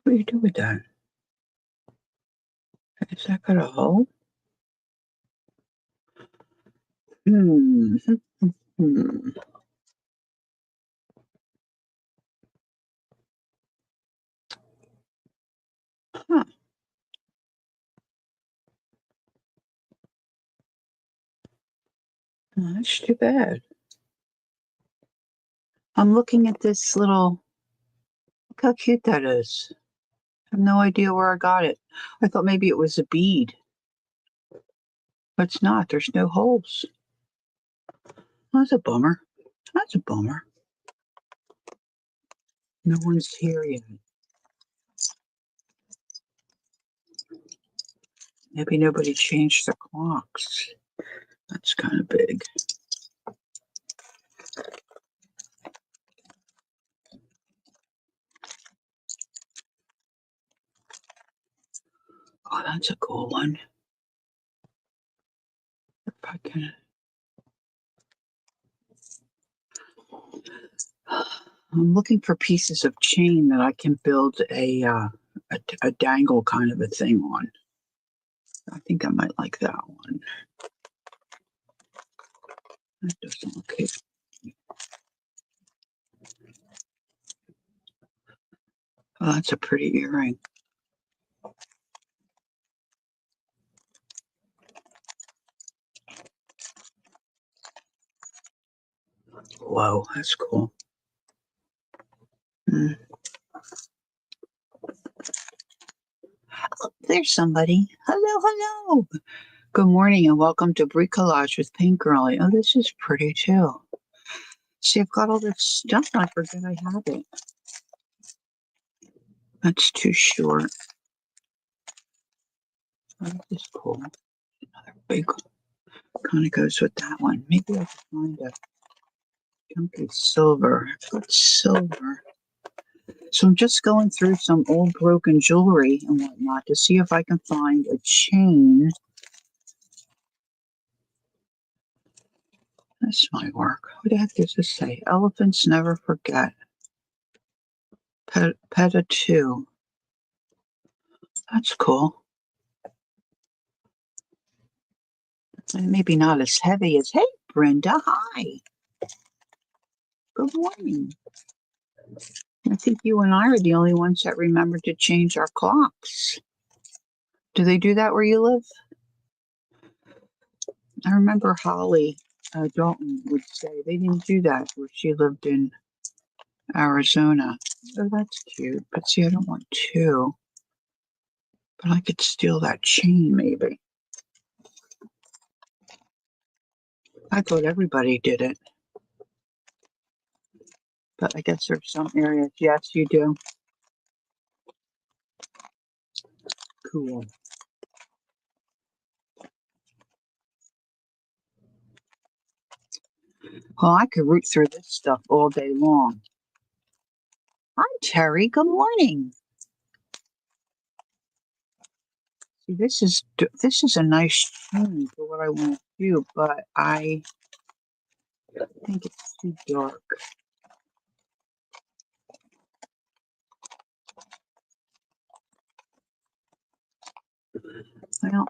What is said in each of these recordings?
What do you do with that? Is that got a hole? Hmm. Hmm. Huh. Oh, that's too bad. I'm looking at this little. Look how cute that is. I have no idea where I got it. I thought maybe it was a bead, but it's not. There's no holes. That's a bummer. That's a bummer. No one's here yet. Maybe nobody changed their clocks. That's kind of big. Oh, that's a cool one. If I can. I'm looking for pieces of chain that I can build a dangle kind of a thing on. I think I might like that one. That doesn't look good. Oh, that's a pretty earring. Whoa, that's cool. Mm. Oh, there's somebody. Hello, hello. Good morning and welcome to Bricolage with Pink Girlie. Oh, this is pretty too. See, I've got all this stuff and I forget I have it. That's too short. Oh, this is cool. Another big kind of goes with that one. Maybe I can find a chunky silver. I've got silver. So I'm just going through some old broken jewelry and whatnot to see if I can find a chain. This might work. What the heck does this say? Elephants never forget. Peta 2. That's cool. And maybe not as heavy as, hey, Brenda, hi. Good morning. I think you and I are the only ones that remember to change our clocks. Do they do that where you live? I remember Holly Dalton would say they didn't do that where she lived in Arizona. Oh, that's cute. But see, I don't want two. But I could steal that chain, maybe. I thought everybody did it. But I guess there's some areas. Yes, you do. Cool. Well, I could root through this stuff all day long. Hi, Terry. Good morning. See, this is a nice chain for what I want to do, but I think it's too dark. Well,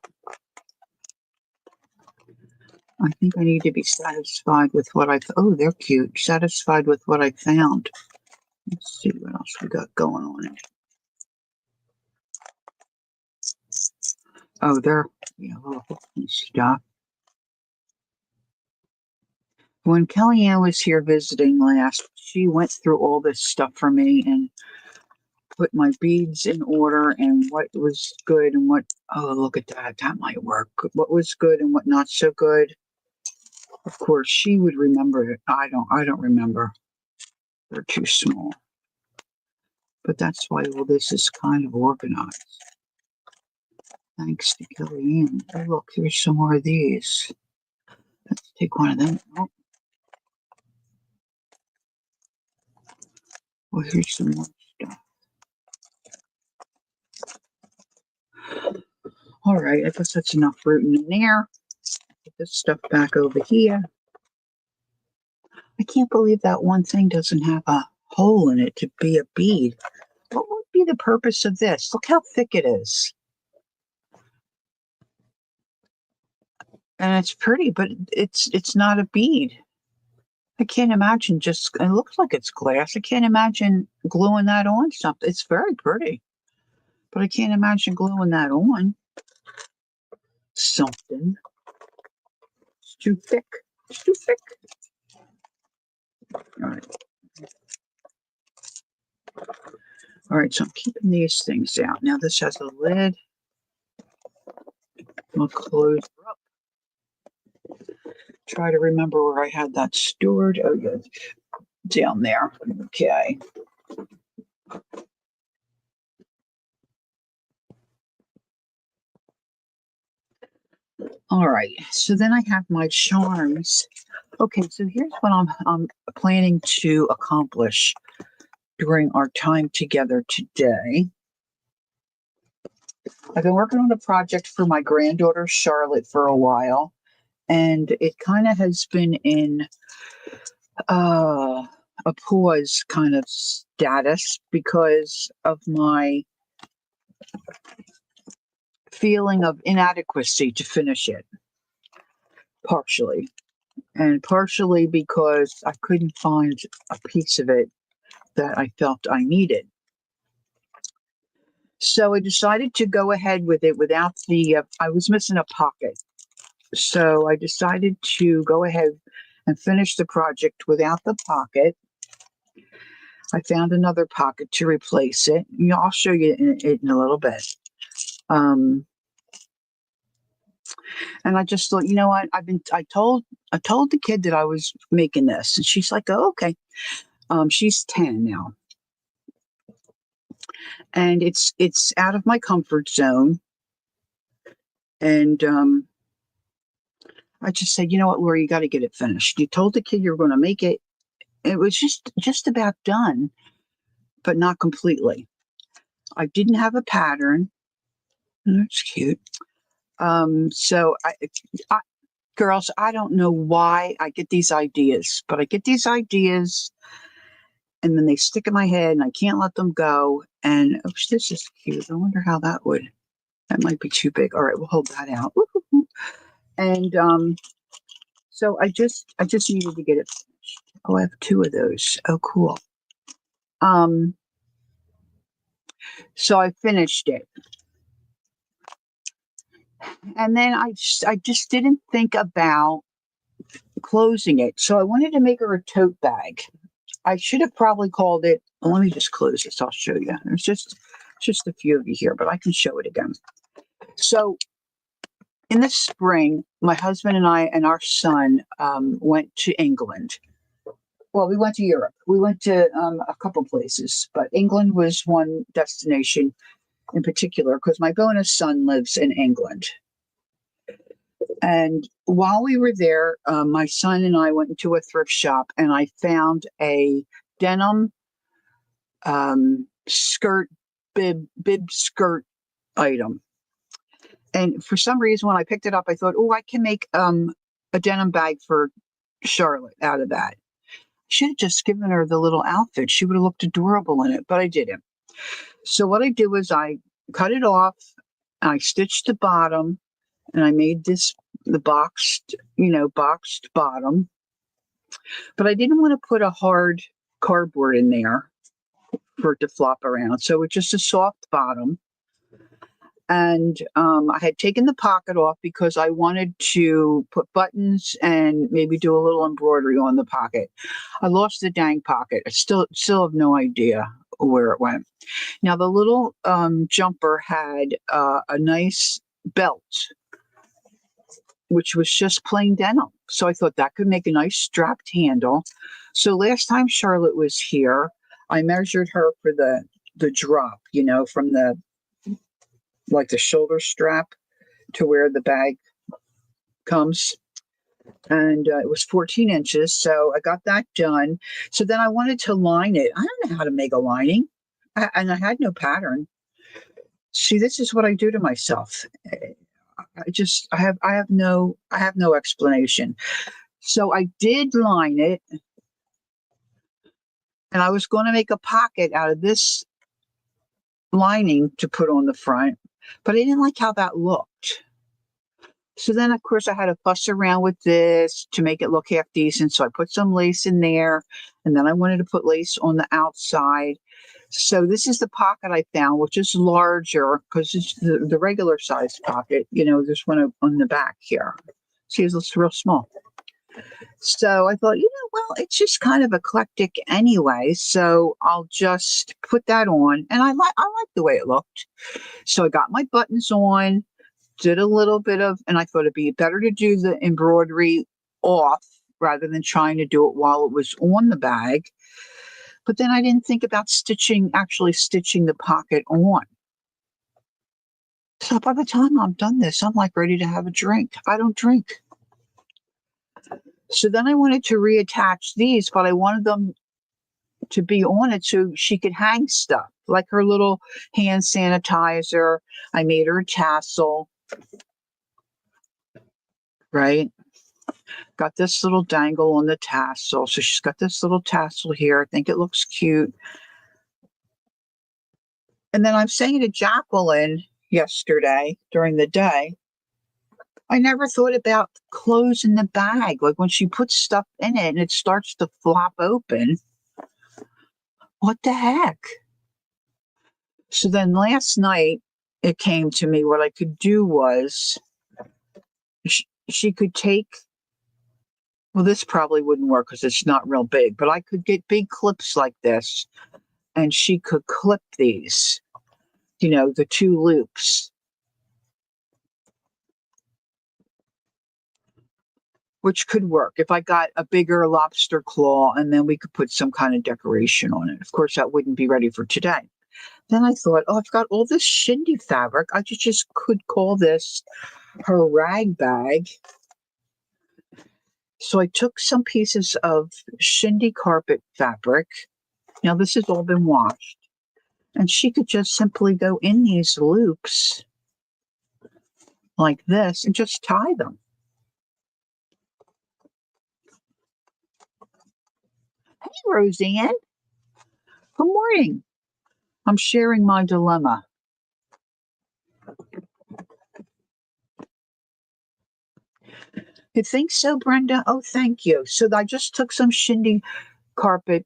I think I need to be satisfied with what oh, they're cute. Satisfied with what I found. Let's see what else we got going on. Oh, they're little hooky stuff. When Kellyanne was here visiting last, she went through all this stuff for me and put my beads in order and what was good and what, oh, look at that. That might work. What was good and what not so good. Of course, she would remember it. I don't remember. They're too small. But that's why all this is kind of organized. Thanks to Kellyanne. Oh, look, here's some more of these. Let's take one of them. Oh. Well, here's some more stuff. All right, I guess that's enough rooting in there. Put this stuff back over here. I can't believe that one thing doesn't have a hole in it to be a bead. What would be the purpose of this? Look how thick it is. And it's pretty, but it's not a bead. I can't imagine it looks like it's glass. I can't imagine gluing that on something. It's very pretty, but I can't imagine gluing that on something. It's too thick. It's too thick. All right. All right, so I'm keeping these things out. Now this has a lid. We'll close her up. Try to remember where I had that stored. Oh, yeah, down there. Okay. All right, so then I have my charms. Okay, so here's what I'm planning to accomplish during our time together today. I've been working on a project for my granddaughter Charlotte for a while, and it kind of has been in a pause kind of status because of my feeling of inadequacy to finish it, partially. And partially because I couldn't find a piece of it that I felt I needed. So I decided to go ahead with it without I was missing a pocket. So I decided to go ahead and finish the project without the pocket. I found another pocket to replace it. I'll show you it in a little bit. And I just thought, you know what? I told the kid that I was making this, and she's like, "Oh, okay." She's 10 now, and it's out of my comfort zone. And I just said, you know what, Laura, you got to get it finished. You told the kid you were going to make it. It was just about done, but not completely. I didn't have a pattern. That's cute. So girls, I don't know why I get these ideas, but I get these ideas and then they stick in my head and I can't let them go. And this is cute. I wonder how that might be too big. All right, we'll hold that out. And so I just needed to get it finished. Oh, I have 2 of those. Oh, cool. So I finished it. And then I just didn't think about closing it. So I wanted to make her a tote bag. I should have probably called it. Let me just close this. I'll show you. There's just a few of you here, but I can show it again. So in the spring, my husband and I and our son went to England. Well, we went to Europe. We went to a couple places, but England was one destination in particular because my bonus son lives in England. And while we were there, my son and I went into a thrift shop and I found a denim skirt, bib skirt item. And for some reason, when I picked it up, I thought, oh, I can make a denim bag for Charlotte out of that. I should have just given her the little outfit. She would have looked adorable in it, but I didn't. So what I did was I cut it off, I stitched the bottom, and I made the boxed bottom. But I didn't want to put a hard cardboard in there for it to flop around. So it's just a soft bottom. And I had taken the pocket off because I wanted to put buttons and maybe do a little embroidery on the pocket. I lost the dang pocket. I still have no idea where it went. Now the little jumper had a nice belt, which was just plain denim. So I thought that could make a nice strapped handle. So last time Charlotte was here, I measured her for the drop, from the shoulder strap to where the bag comes. And it was 14 inches. So I got that done. So then I wanted to line it. I don't know how to make a lining. And I had no pattern. See, this is what I do to myself. I have no explanation. So I did line it, and I was going to make a pocket out of this lining to put on the front, but I didn't like how that looked. So then, of course, I had to fuss around with this to make it look half decent. So I put some lace in there, and then I wanted to put lace on the outside. So this is the pocket I found, which is larger because it's the regular size pocket. There's one on the back here. See, it looks real small. So I thought, well, it's just kind of eclectic anyway. So I'll just put that on, and I like the way it looked. So I got my buttons on, did a little bit of, and I thought it'd be better to do the embroidery off rather than trying to do it while it was on the bag. But then I didn't think about actually stitching the pocket on. So by the time I'm done this, I'm like ready to have a drink. I don't drink. So then I wanted to reattach these, but I wanted them to be on it so she could hang stuff, like her little hand sanitizer. I made her a tassel, right? Got this little dangle on the tassel. So she's got this little tassel here. I think it looks cute. And then I'm saying to Jacqueline yesterday during the day, I never thought about closing the bag. Like when she puts stuff in it and it starts to flop open. What the heck? So then last night it came to me what I could do was she could take, well, this probably wouldn't work because it's not real big, but I could get big clips like this and she could clip these, the two loops. Which could work if I got a bigger lobster claw and then we could put some kind of decoration on it. Of course, that wouldn't be ready for today. Then I thought, I've got all this shindy fabric. I just could call this her rag bag. So I took some pieces of shindy carpet fabric. Now this has all been washed. And she could just simply go in these loops like this and just tie them. Hey, Roseanne. Good morning. I'm sharing my dilemma. You think so, Brenda? Oh, thank you. So I just took some shindy carpet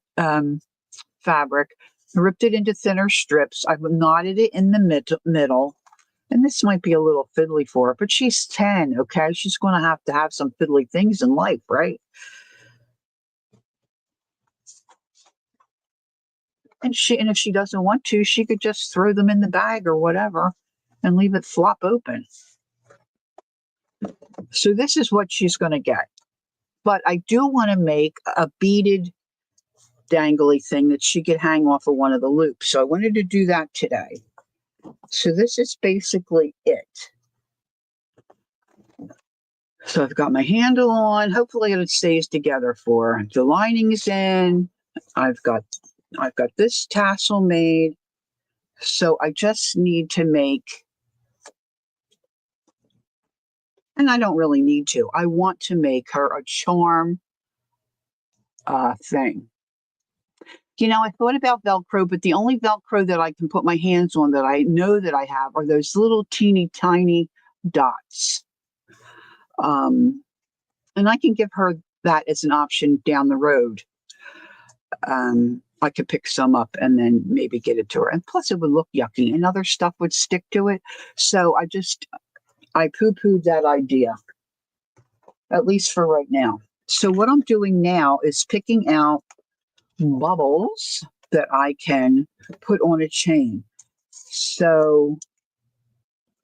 fabric, ripped it into thinner strips. I've knotted it in the middle. And this might be a little fiddly for her, but she's 10, okay? She's going to have some fiddly things in life, right? And if she doesn't want to, she could just throw them in the bag or whatever and leave it flop open. So this is what she's going to get. But I do want to make a beaded dangly thing that she could hang off of one of the loops. So I wanted to do that today. So this is basically it. So I've got my handle on. Hopefully it stays together for her. The lining's in. I've got this tassel made. So I just need to make, and I don't really need to. I want to make her a charm thing. I thought about Velcro, but the only Velcro that I can put my hands on that I know that I have are those little teeny tiny dots. And I can give her that as an option down the road. I could pick some up and then maybe get it to her. And plus it would look yucky and other stuff would stick to it. So I poo-pooed that idea, at least for right now. So what I'm doing now is picking out bubbles that I can put on a chain. So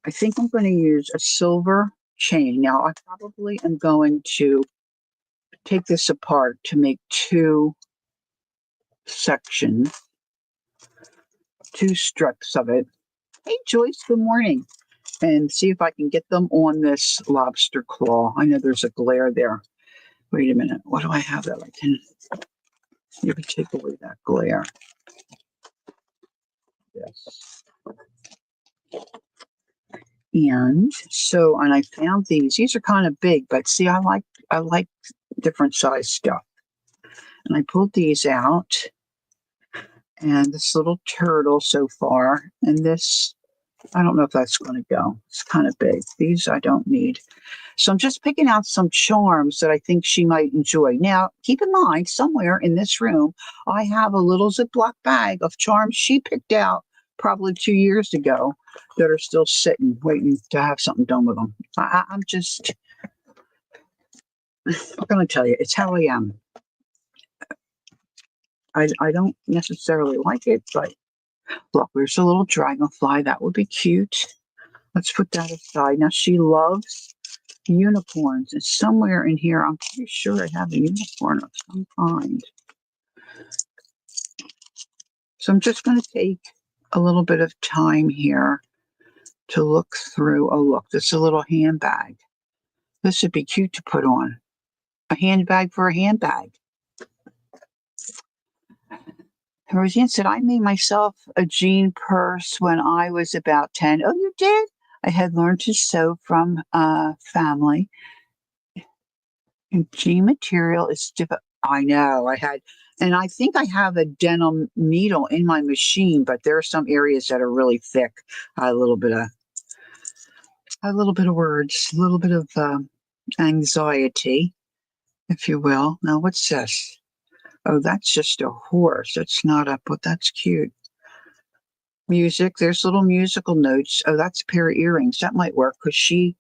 I think I'm going to use a silver chain. Now I probably am going to take this apart to make two sections, two strips of it. Hey Joyce, good morning. And see if I can get them on this lobster claw. I know there's a glare there. Wait a minute. What do I have that I can maybe take away that glare? Yes. And I found these. These are kind of big, but see, I like different size stuff. And I pulled these out. and this little turtle so far. And this, I don't know if that's going to go. It's kind of big. These I don't need. So I'm just picking out some charms that I think she might enjoy. Now, keep in mind, somewhere in this room, I have a little Ziploc bag of charms she picked out probably 2 years ago that are still sitting, waiting to have something done with them. I'm just, I'm going to tell you, it's how I am. I don't necessarily like it, but look, there's a little dragonfly. That would be cute. Let's put that aside. Now, she loves unicorns. And somewhere in here, I'm pretty sure I have a unicorn of some kind. So I'm just going to take a little bit of time here to look through. Oh, look, this is a little handbag. This would be cute to put on. A handbag for a handbag. Roseanne said, I made myself a jean purse when I was about 10. Oh, you did? I had learned to sew from family. And jean material is difficult. I know. And I think I have a denim needle in my machine, but there are some areas that are really thick. A little bit of words, a little bit of anxiety, if you will. Now, what's this? Oh, that's just a horse. It's not a, but that's cute. Music. There's little musical notes. Oh, that's a pair of earrings. That might work because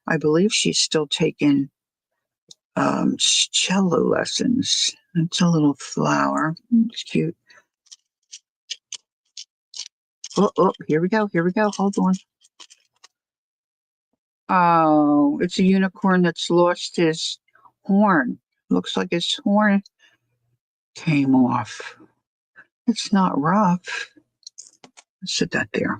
I believe she's still taking cello lessons. It's a little flower. It's cute. Oh, here we go. Here we go. Hold on. Oh, it's a unicorn that's lost his horn. Looks like his horn came off. It's not rough. Let's sit that there.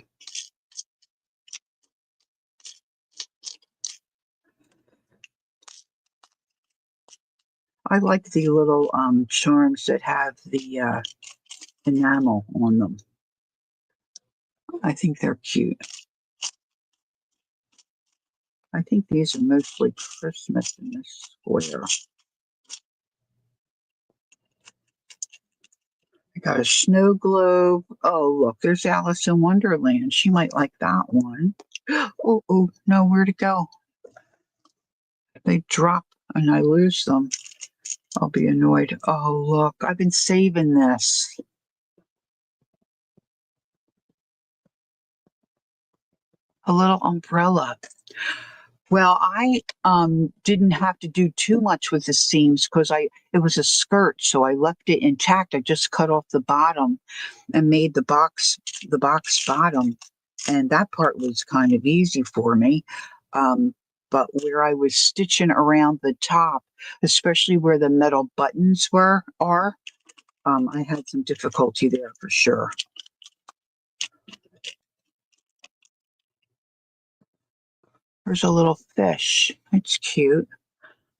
I like the little charms that have the enamel on them. I think they're cute. I think these are mostly Christmas in this square. I got a snow globe. Oh, look, there's Alice in Wonderland. She might like that one. Oh, no, where to go? They drop and I lose them. I'll be annoyed. Oh, look, I've been saving this. A little umbrella. Well, I didn't have to do too much with the seams because it was a skirt, so I left it intact. I just cut off the bottom and made the box bottom, and that part was kind of easy for me. But where I was stitching around the top, especially where the metal buttons are, I had some difficulty there for sure. There's a little fish. It's cute.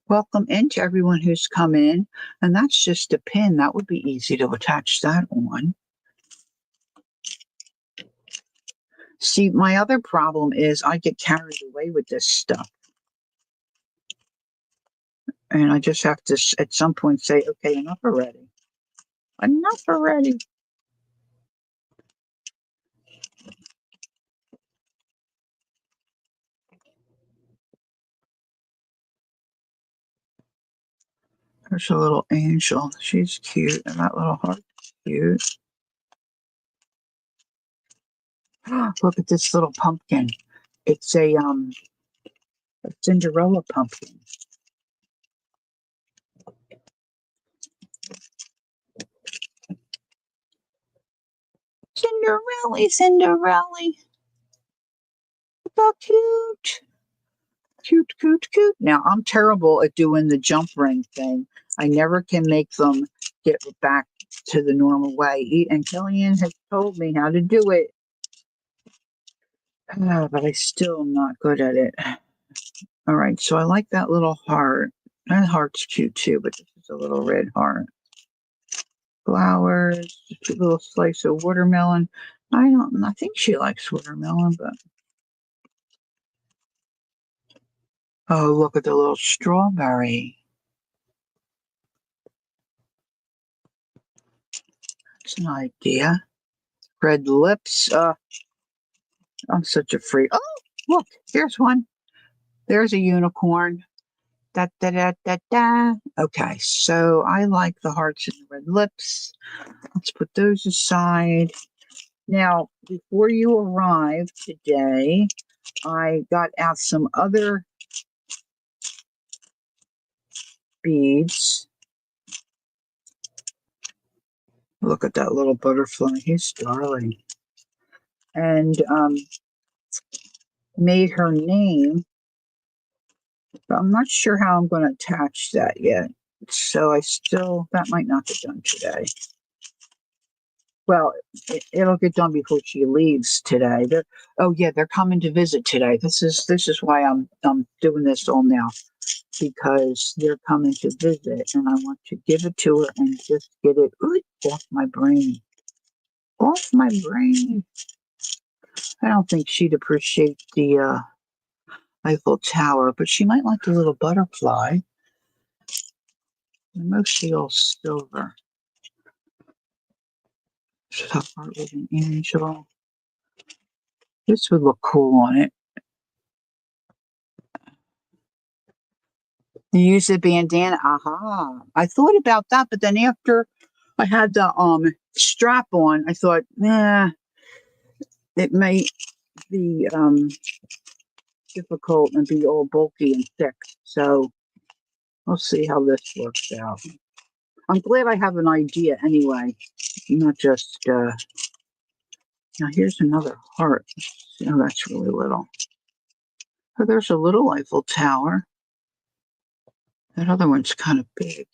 Welcome in to everyone who's come in. And that's just a pin. That would be easy to attach that on. See, my other problem is I get carried away with this stuff. And I just have to, at some point, say, okay, enough already. Enough already. There's a little angel. She's cute. And that little heart's cute. Look at this little pumpkin. It's a Cinderella pumpkin. Cinderella. So cute. Cute. Now, I'm terrible at doing the jump ring thing. I never can make them get back to the normal way. And Kellyanne has told me how to do it. But I still am not good at it. All right, so I like that little heart. That heart's cute too, but this is a little red heart. Flowers, just a little slice of watermelon. I think she likes watermelon, but oh, look at the little strawberry. It's an idea. Red lips. I'm such a freak. Oh, look, here's one. There's a unicorn. Da da da da da. Okay, so I like the hearts and the red lips. Let's put those aside. Now, before you arrived today, I got out some other beads. Look at that little butterfly. He's darling. And made her name, but I'm not sure how I'm going to attach that yet. So that might not get done today. Well, it'll get done before she leaves today. They're coming to visit today. This is why I'm doing this all now, because they're coming to visit, and I want to give it to her and just get it off my brain. Off my brain. I don't think she'd appreciate the Eiffel Tower, but she might like the little butterfly. They're mostly all silver. Top part with an angel. This would look cool on it. You use the bandana. Aha. I thought about that, but then after I had the strap on, I thought, it may be difficult and be all bulky and thick. So we'll see how this works out. I'm glad I have an idea anyway. Not just now here's another heart. Oh, that's really little. Oh, there's a little Eiffel Tower. That other one's kind of big.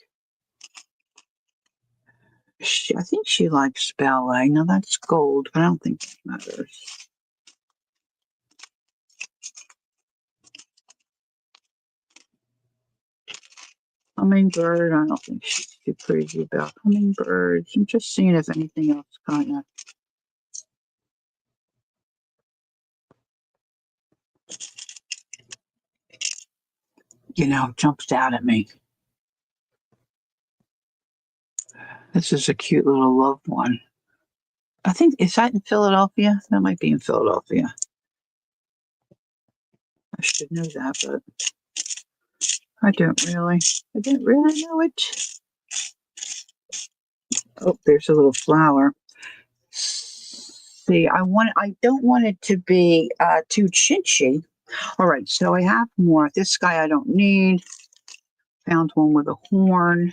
I think she likes ballet. Now that's gold, but I don't think it matters. Hummingbird. I don't think she's too crazy about hummingbirds. I'm just seeing if anything else kind of. Jumps out at me. This is a cute little love one. I think, is that in Philadelphia? That might be in Philadelphia. I should know that, but I didn't really know it. Oh, there's a little flower. See, I don't want it to be too chinchy. All right, so I have more. This guy I don't need. Found one with a horn.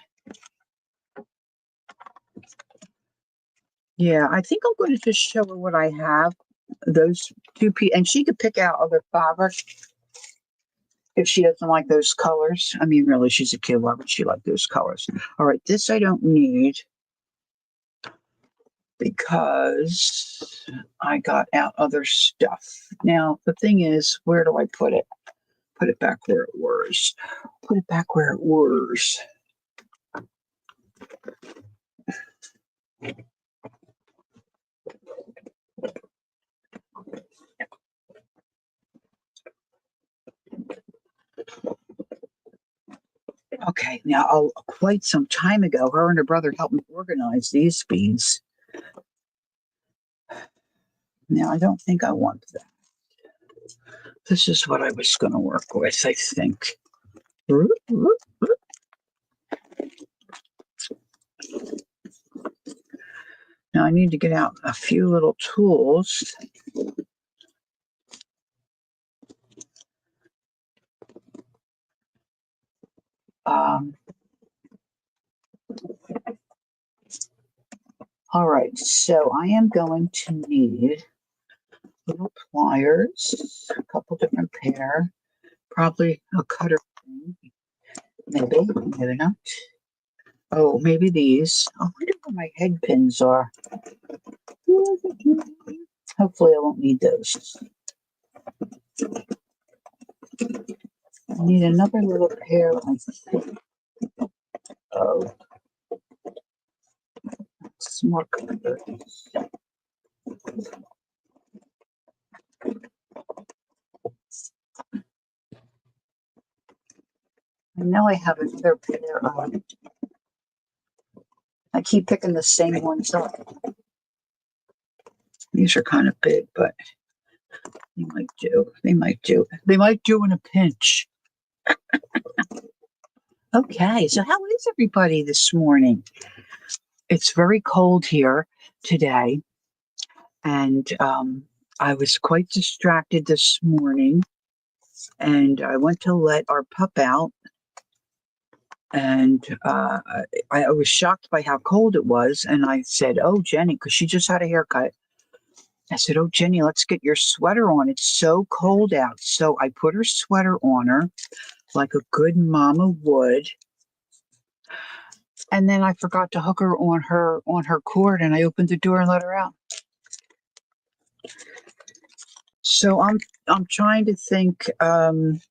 Yeah, I think I'm going to just show her what I have. Those two pieces, and she could pick out other fabric if she doesn't like those colors. I mean, really, she's a kid. Why would she like those colors? All right, this I don't need because I got out other stuff. Now, the thing is, where do I put it? Put it back where it was. Put it back where it was. Okay, now quite some time ago, her and her brother helped me organize these beads. Now, I don't think I want that. This is what I was going to work with, I think. Now, I need to get out a few little tools. All right, so I am going to need little pliers, a couple different pair, probably a cutter thing, maybe not. Oh, maybe these. I wonder where my head pins are. Hopefully I won't need those. I need another little pair, I think. Oh, some more cutters. I know I have another pair of, I keep picking the same ones up. These are kind of big, but they might do. They might do. They might do in a pinch. Okay, so how is everybody this morning? It's very cold here today, and I was quite distracted this morning, and I went to let our pup out, and I was shocked by how cold it was, and I said, "Oh, Jenny," because she just had a haircut. I said, "Oh, Jenny, let's get your sweater on. It's so cold out." So I put her sweater on her like a good mama would. And then I forgot to hook her on her cord, and I opened the door and let her out. So I'm trying to think. I'm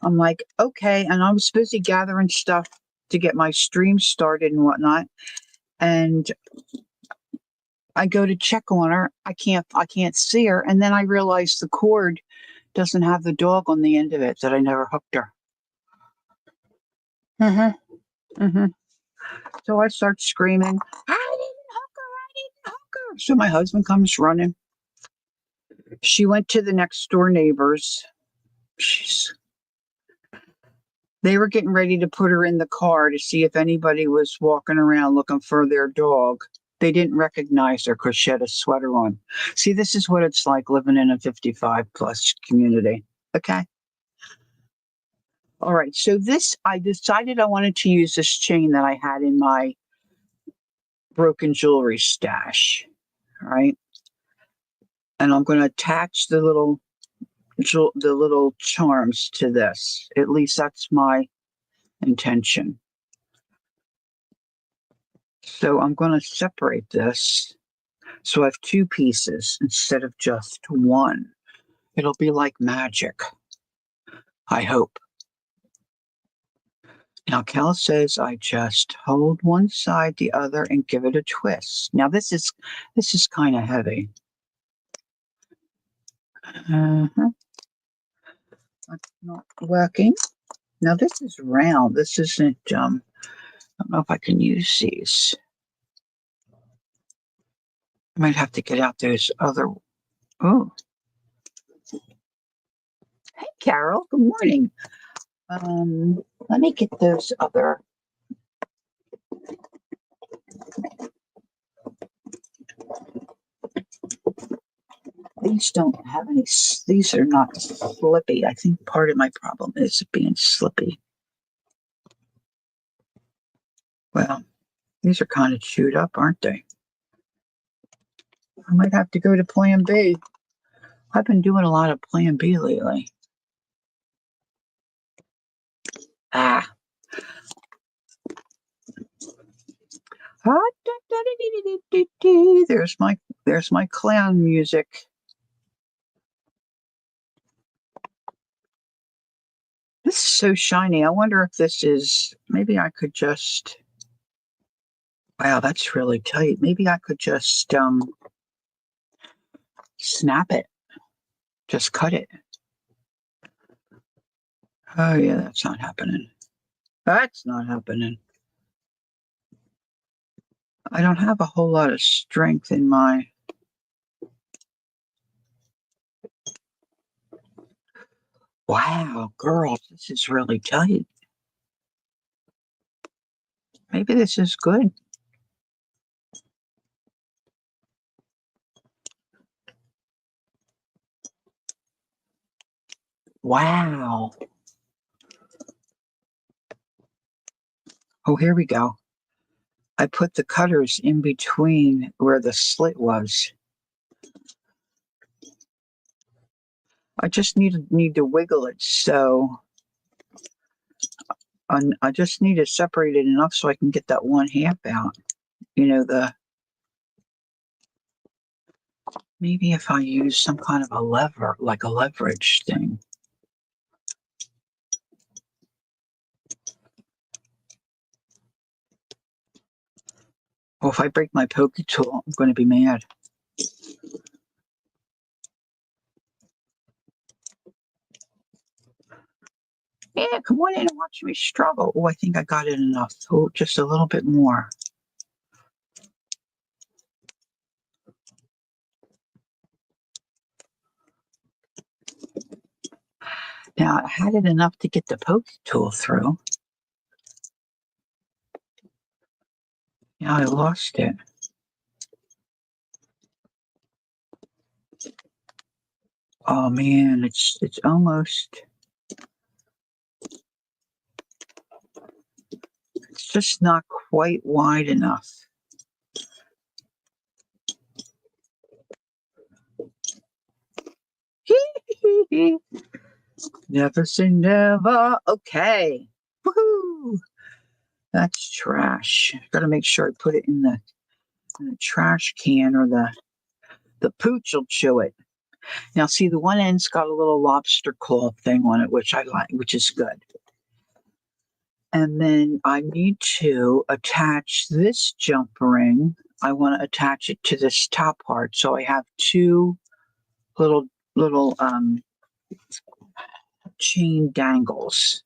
like, okay, and I was busy gathering stuff to get my stream started and whatnot. And I go to check on her. I can't see her. And then I realize the cord doesn't have the dog on the end of it, that I never hooked her. So I start screaming, I didn't hook her, I didn't hook her. So my husband comes running. She went to the next door neighbors. They were getting ready to put her in the car to see if anybody was walking around looking for their dog. They didn't recognize her because she had a sweater on. See, this is what it's like living in a 55 plus community. Okay. All right. So I decided I wanted to use this chain that I had in my broken jewelry stash. All right. And I'm going to attach the little charms to this. At least that's my intention. So I'm going to separate this. So I have two pieces instead of just one. It'll be like magic. I hope. Now, Cal says I just hold one side, the other, and give it a twist. Now, this is kind of heavy. That's not working. Now, this is round. This isn't, I don't know if I can use these. I might have to get out those other, oh. Hey, Carol, good morning. Let me get those other. These don't have any, these are not slippy. I think part of my problem is being slippy. Well, these are kind of chewed up, aren't they? I might have to go to Plan B. I've been doing a lot of Plan B lately. Ah. There's my clown music. This is so shiny. I wonder if this is, maybe I could just, wow, that's really tight. Maybe I could just snap it. Just cut it. Oh yeah, that's not happening. That's not happening. I don't have a whole lot of strength in my. Wow, girls, this is really tight. Maybe this is good. Wow. Oh, here we go. I put the cutters in between where the slit was. I just need to wiggle it, so I just need to separate it enough so I can get that one half out. You know, maybe if I use some kind of a lever, like a leverage thing. Well, if I break my pokey tool, I'm going to be mad. Yeah, come on in and watch me struggle. Oh, I think I got it enough. Oh, just a little bit more. Now, I had it enough to get the poke tool through. Now I lost it. Oh man, it's almost, it's just not quite wide enough. Never say never. Okay. Woohoo! That's trash. Gotta make sure I put it in the trash can, or the pooch will chew it. Now, see, the one end's got a little lobster claw thing on it, which I like, which is good. And then I need to attach this jump ring. I want to attach it to this top part, so I have two little chain dangles.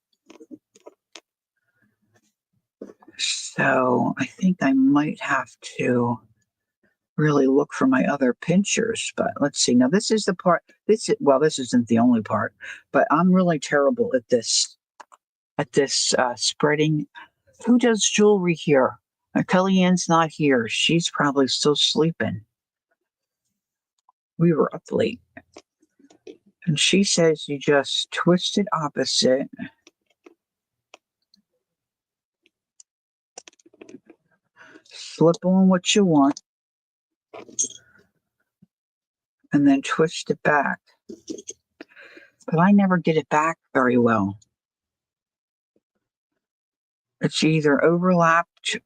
So I think I might have to really look for my other pinchers, but let's see. Now this is the part, this isn't the only part, but I'm really terrible at this spreading. Who does jewelry here? Kellyanne's not here. She's probably still sleeping. We were up late. And she says you just twist it opposite. Slip on what you want. And then twist it back. But I never get it back very well. It's either overlapped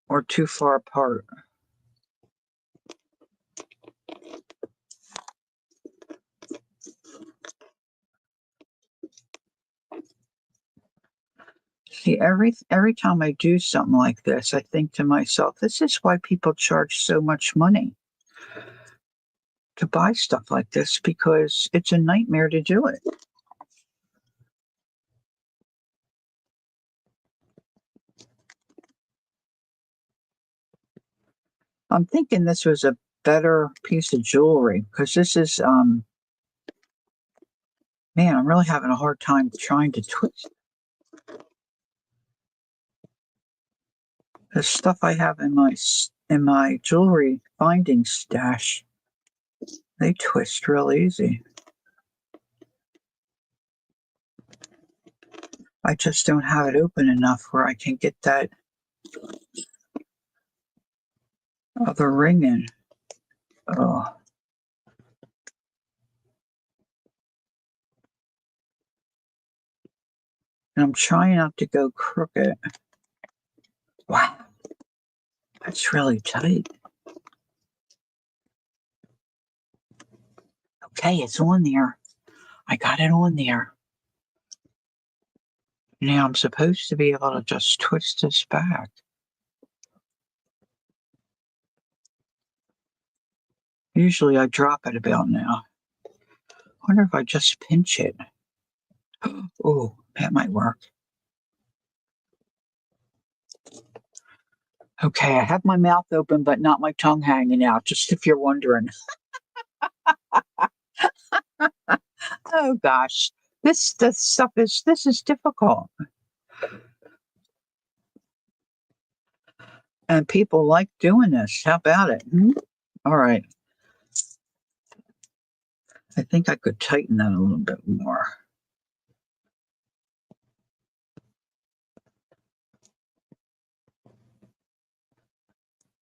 or too far apart. See, every time I do something like this, I think to myself, this is why people charge so much money to buy stuff like this, because it's a nightmare to do it. I'm thinking this was a better piece of jewelry, because this is, man, I'm really having a hard time trying to twist. The stuff I have in my jewelry binding stash, they twist real easy. I just don't have it open enough where I can get that other ring in. Oh. And I'm trying not to go crooked. Wow, that's really tight. Okay, it's on there. I got it on there. Now I'm supposed to be able to just twist this back. Usually I drop it about now. I wonder if I just pinch it. Oh, that might work. Okay, I have my mouth open, but not my tongue hanging out, just if you're wondering. Oh gosh, this is difficult. And people like doing this. How about it? All right. I think I could tighten that a little bit more.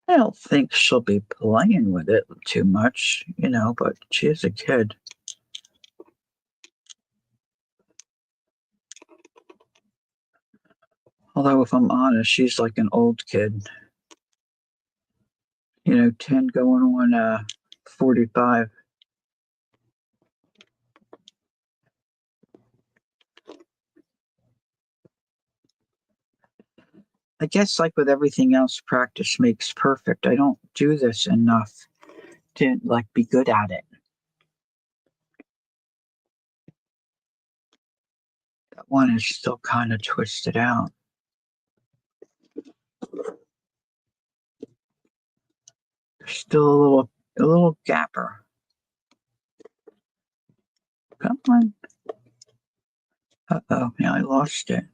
I don't think she'll be playing with it too much, but she is a kid. Although, if I'm honest, she's like an old kid. 10 going on 45. I guess, like with everything else, practice makes perfect. I don't do this enough to be good at it. That one is still kind of twisted out. There's still a little gapper. Come on. Uh-oh, now I lost it.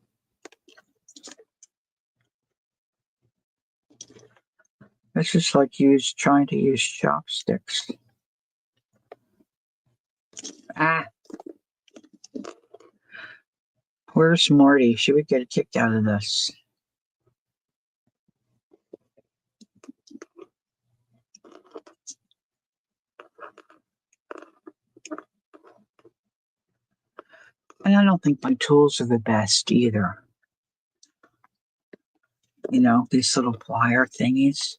It's just like trying to use chopsticks. Ah, where's Marty? She would get a kick out of this. And I don't think my tools are the best either. You know, these little plier thingies.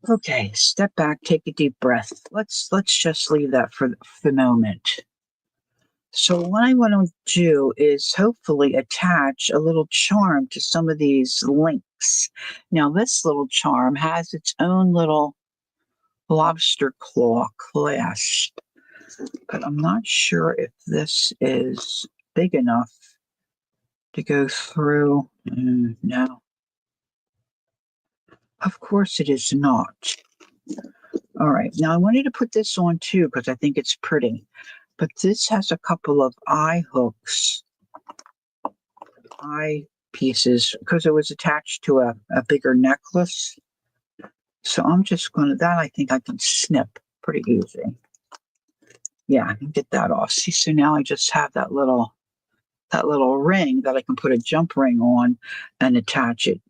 Okay, step back, take a deep breath. Let's just leave that for the moment. So what I want to do is hopefully attach a little charm to some of these links. Now this little charm has its own little lobster claw clasp, but I'm not sure if this is big enough to go through. No, of course it is not. All right, now I wanted to put this on too because I think it's pretty, but this has a couple of eye hooks, eye pieces, because it was attached to a bigger necklace. So I'm just going to, that I think I can snip pretty easy. Yeah, I can get that off. See, so now I just have that little ring that I can put a jump ring on and attach it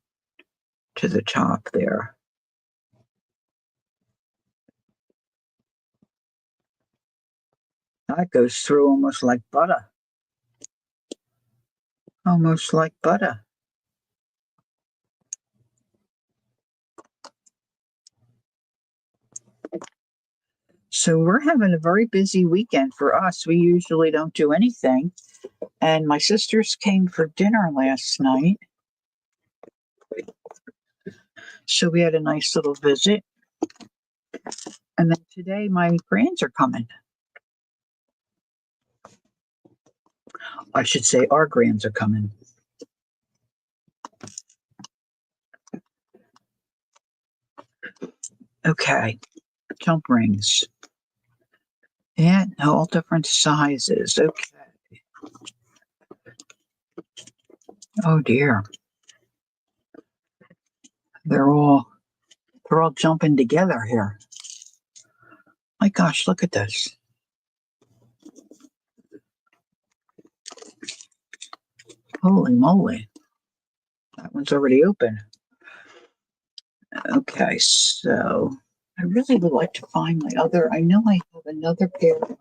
to the top there. That goes through almost like butter. Almost like butter. So we're having a very busy weekend for us. We usually don't do anything. And my sisters came for dinner last night. So we had a nice little visit. And then today my grands are coming. I should say our grands are coming. Okay, jump rings. Yeah, all different sizes. Okay. Oh dear. They're all jumping together here. My gosh, look at this. Holy moly. That one's already open. Okay, so I really would like to find my other. I know I have another pair of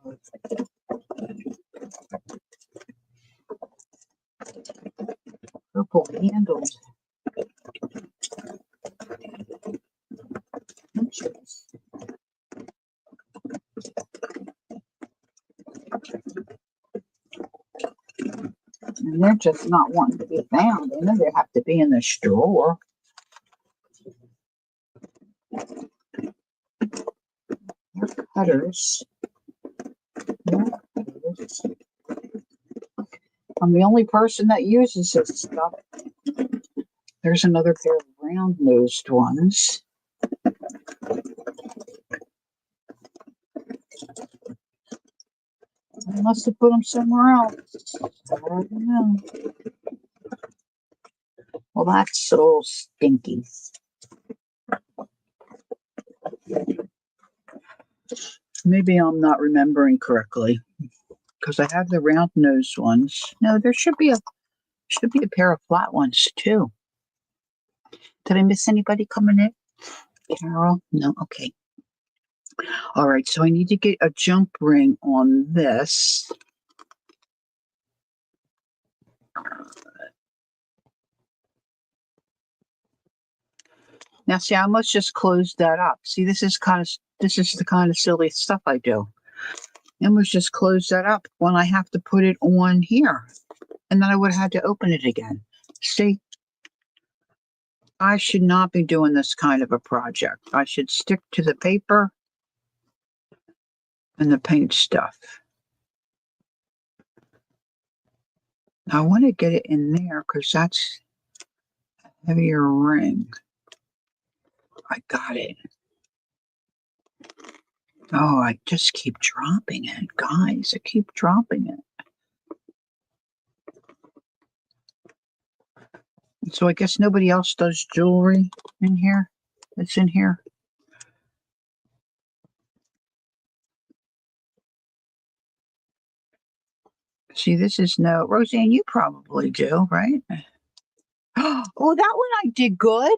purple handles. And they're just not wanting to be found. They know they have to be in this drawer. They're cutters. I'm the only person that uses this stuff. There's another pair of round-nosed ones. I must have put them somewhere else. I don't know. Well, that's so stinky. Maybe I'm not remembering correctly because I have the round-nosed ones. No, there should be a pair of flat ones too. Did I miss anybody coming in? Carol? No. Okay. All right. So I need to get a jump ring on this. Now, see, I must just close that up. See, this is the kind of silly stuff I do. I must just close that up when I have to put it on here. And then I would have had to open it again. See, I should not be doing this kind of a project. I should stick to the paper and the paint stuff. I want to get it in there because that's a heavier ring. I got it. Oh, I just keep dropping it, guys. I keep dropping it. So I guess nobody else does jewelry in here. That's in here. See, this is no Roseanne. You probably do, right? Oh, that one I did good.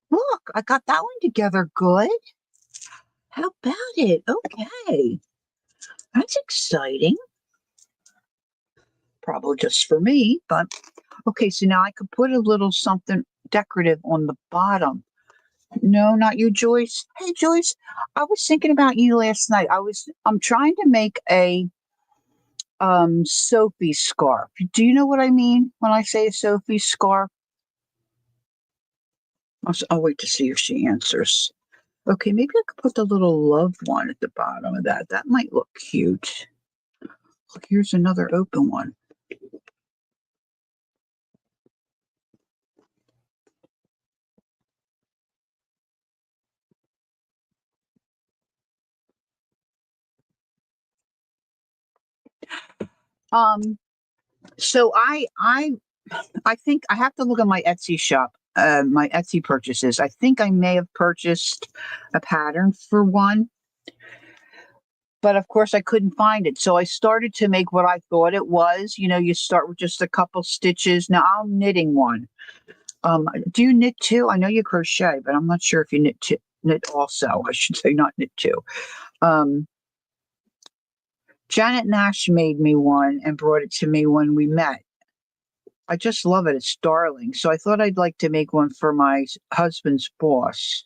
Look, I got that one together good. How about it? Okay, that's exciting. Probably just for me, but okay. So now I could put a little something decorative on the bottom. No, not you, Joyce. Hey, Joyce, I was thinking about you last night. I'm trying to make a Sophie scarf. Do you know what I mean when I say a Sophie scarf? I'll wait to see if she answers. Okay, maybe I could put the little love one at the bottom of that. That might look cute. Look, here's another open one. Um, so I think I have to look at my Etsy shop, my Etsy purchases. I think I may have purchased a pattern for one, but of course I couldn't find it. So I started to make what I thought it was. You know, you start with just a couple stitches. Now I'm knitting one. Do you knit too? I know you crochet, but I'm not sure if you knit also. I should say not knit too. Um, Janet Nash made me one and brought it to me when we met. I just love it. It's darling. So I thought I'd like to make one for my husband's boss.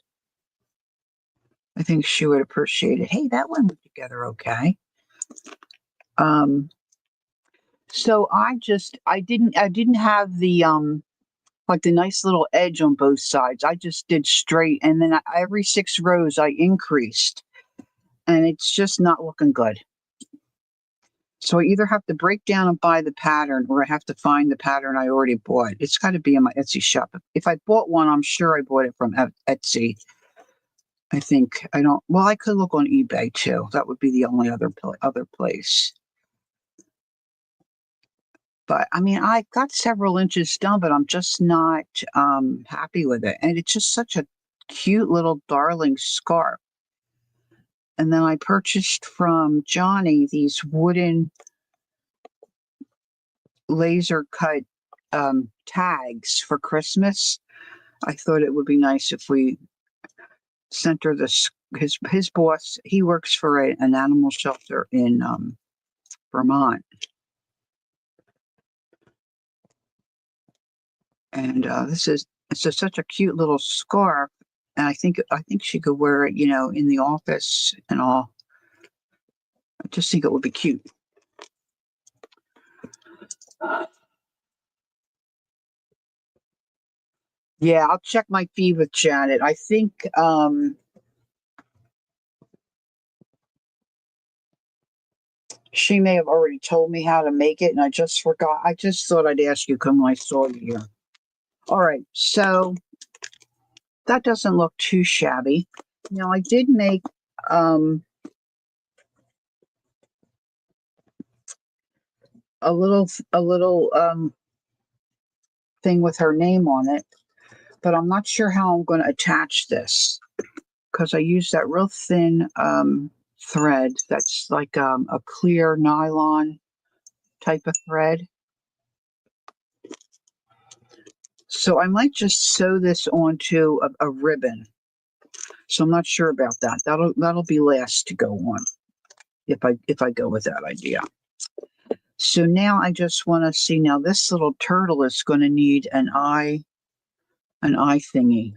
I think she would appreciate it. Hey, that one went together okay. Um, so I didn't have the like the nice little edge on both sides. I just did straight, and then every 6 rows I increased, and it's just not looking good. So I either have to break down and buy the pattern, or I have to find the pattern I already bought. It's got to be in my Etsy shop. If I bought one, I'm sure I bought it from Etsy. I think I don't. Well, I could look on eBay too. That would be the only other place. But I mean, I got several inches done, but I'm just not happy with it. And it's just such a cute little darling scarf. And then I purchased from Johnny these wooden laser cut tags for Christmas. I thought it would be nice if we center this. His boss, he works for an animal shelter in Vermont, and this is such a cute little scarf. And I think she could wear it, in the office and all. I just think it would be cute. Yeah, I'll check my feed with Janet. I think she may have already told me how to make it, and I just forgot. I just thought I'd ask you come when I saw you here. All right, so that doesn't look too shabby. Now I did make a little thing with her name on it, but I'm not sure how I'm going to attach this because I use that real thin thread that's like a clear nylon type of thread. So I might just sew this onto a ribbon. So I'm not sure about that. That'll be last to go on if I go with that idea. So now I just want to see. Now this little turtle is going to need an eye thingy.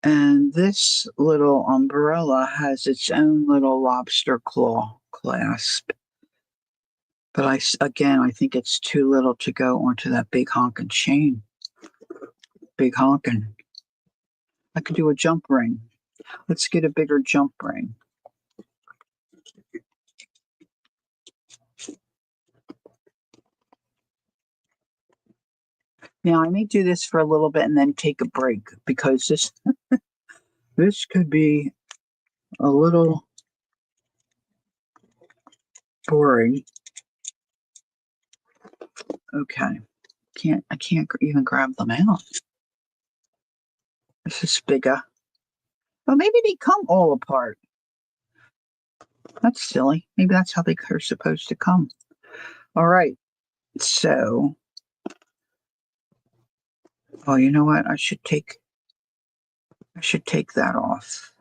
And this little umbrella has its own little lobster claw clasp. But I think it's too little to go onto that big honkin' chain. Big honkin'. I could do a jump ring. Let's get a bigger jump ring. Now I may do this for a little bit and then take a break because this could be a little boring. Okay. I can't even grab them out. This is bigger. Well, maybe they come all apart. That's silly. Maybe that's how they're supposed to come. All right. So, oh, you know what? I should take that off.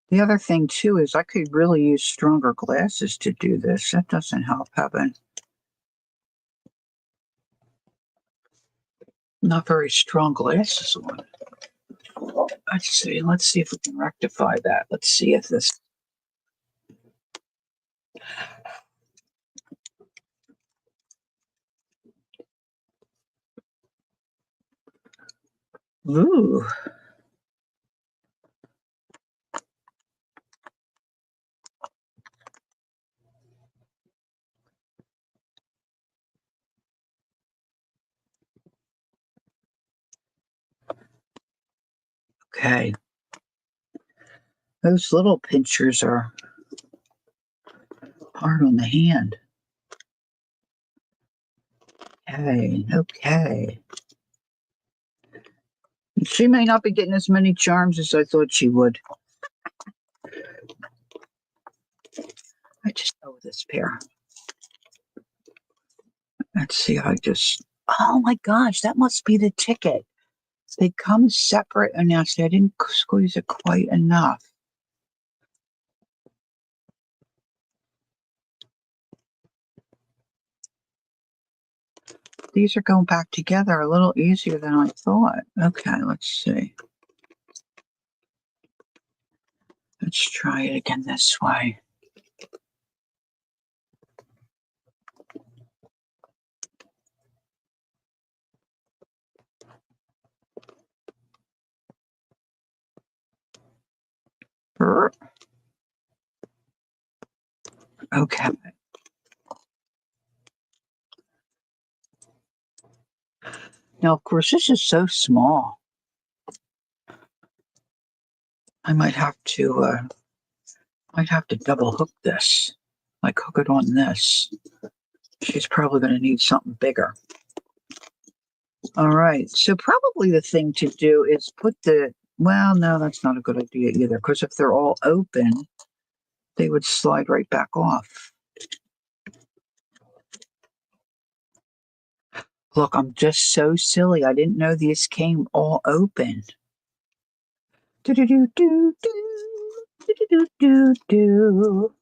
The other thing too is I could really use stronger glasses to do this. That doesn't help having not very strong glasses on. Let's see. Let's see if we can rectify that. Let's see if this. Ooh. Okay. Those little pinchers are hard on the hand. Okay. Okay. She may not be getting as many charms as I thought she would. I just know this pair. Let's see. Oh my gosh, that must be the ticket. They come separate, and now see, I didn't squeeze it quite enough. These are going back together a little easier than I thought. Okay, let's see. Let's try it again this way. Okay. Now, of course, this is so small. I might have to double hook this, like hook it on this. She's probably going to need something bigger. All right. So probably the thing to do is well, no, that's not a good idea either, because if they're all open, they would slide right back off. Look, I'm just so silly. I didn't know these came all open. Do do do do do do do do do.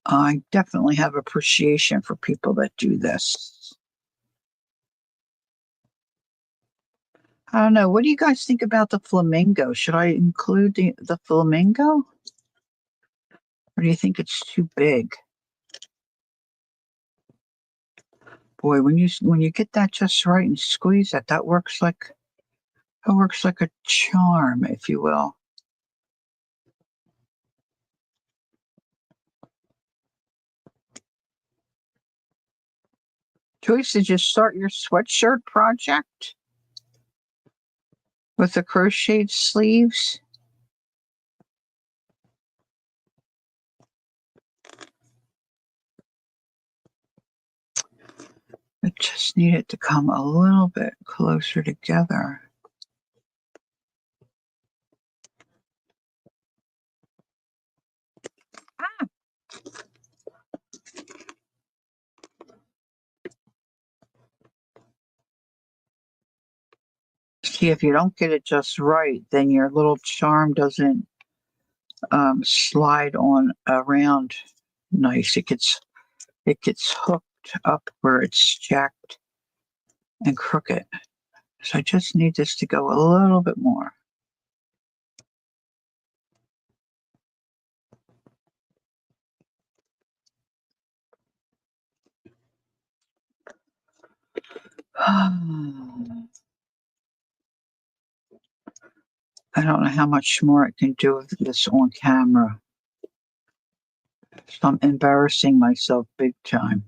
I definitely have appreciation for people that do this. I don't know. What do you guys think about the flamingo? Should I include the flamingo? Or do you think it's too big? Boy, when you get that just right and squeeze that works like a charm, if you will. Joyce, did you start your sweatshirt project with the crocheted sleeves? I just need it to come a little bit closer together. See, if you don't get it just right, then your little charm doesn't slide on around nice. It gets hooked up where it's jacked and crooked. So I just need this to go a little bit more. I don't know how much more I can do with this on camera. So I'm embarrassing myself big time.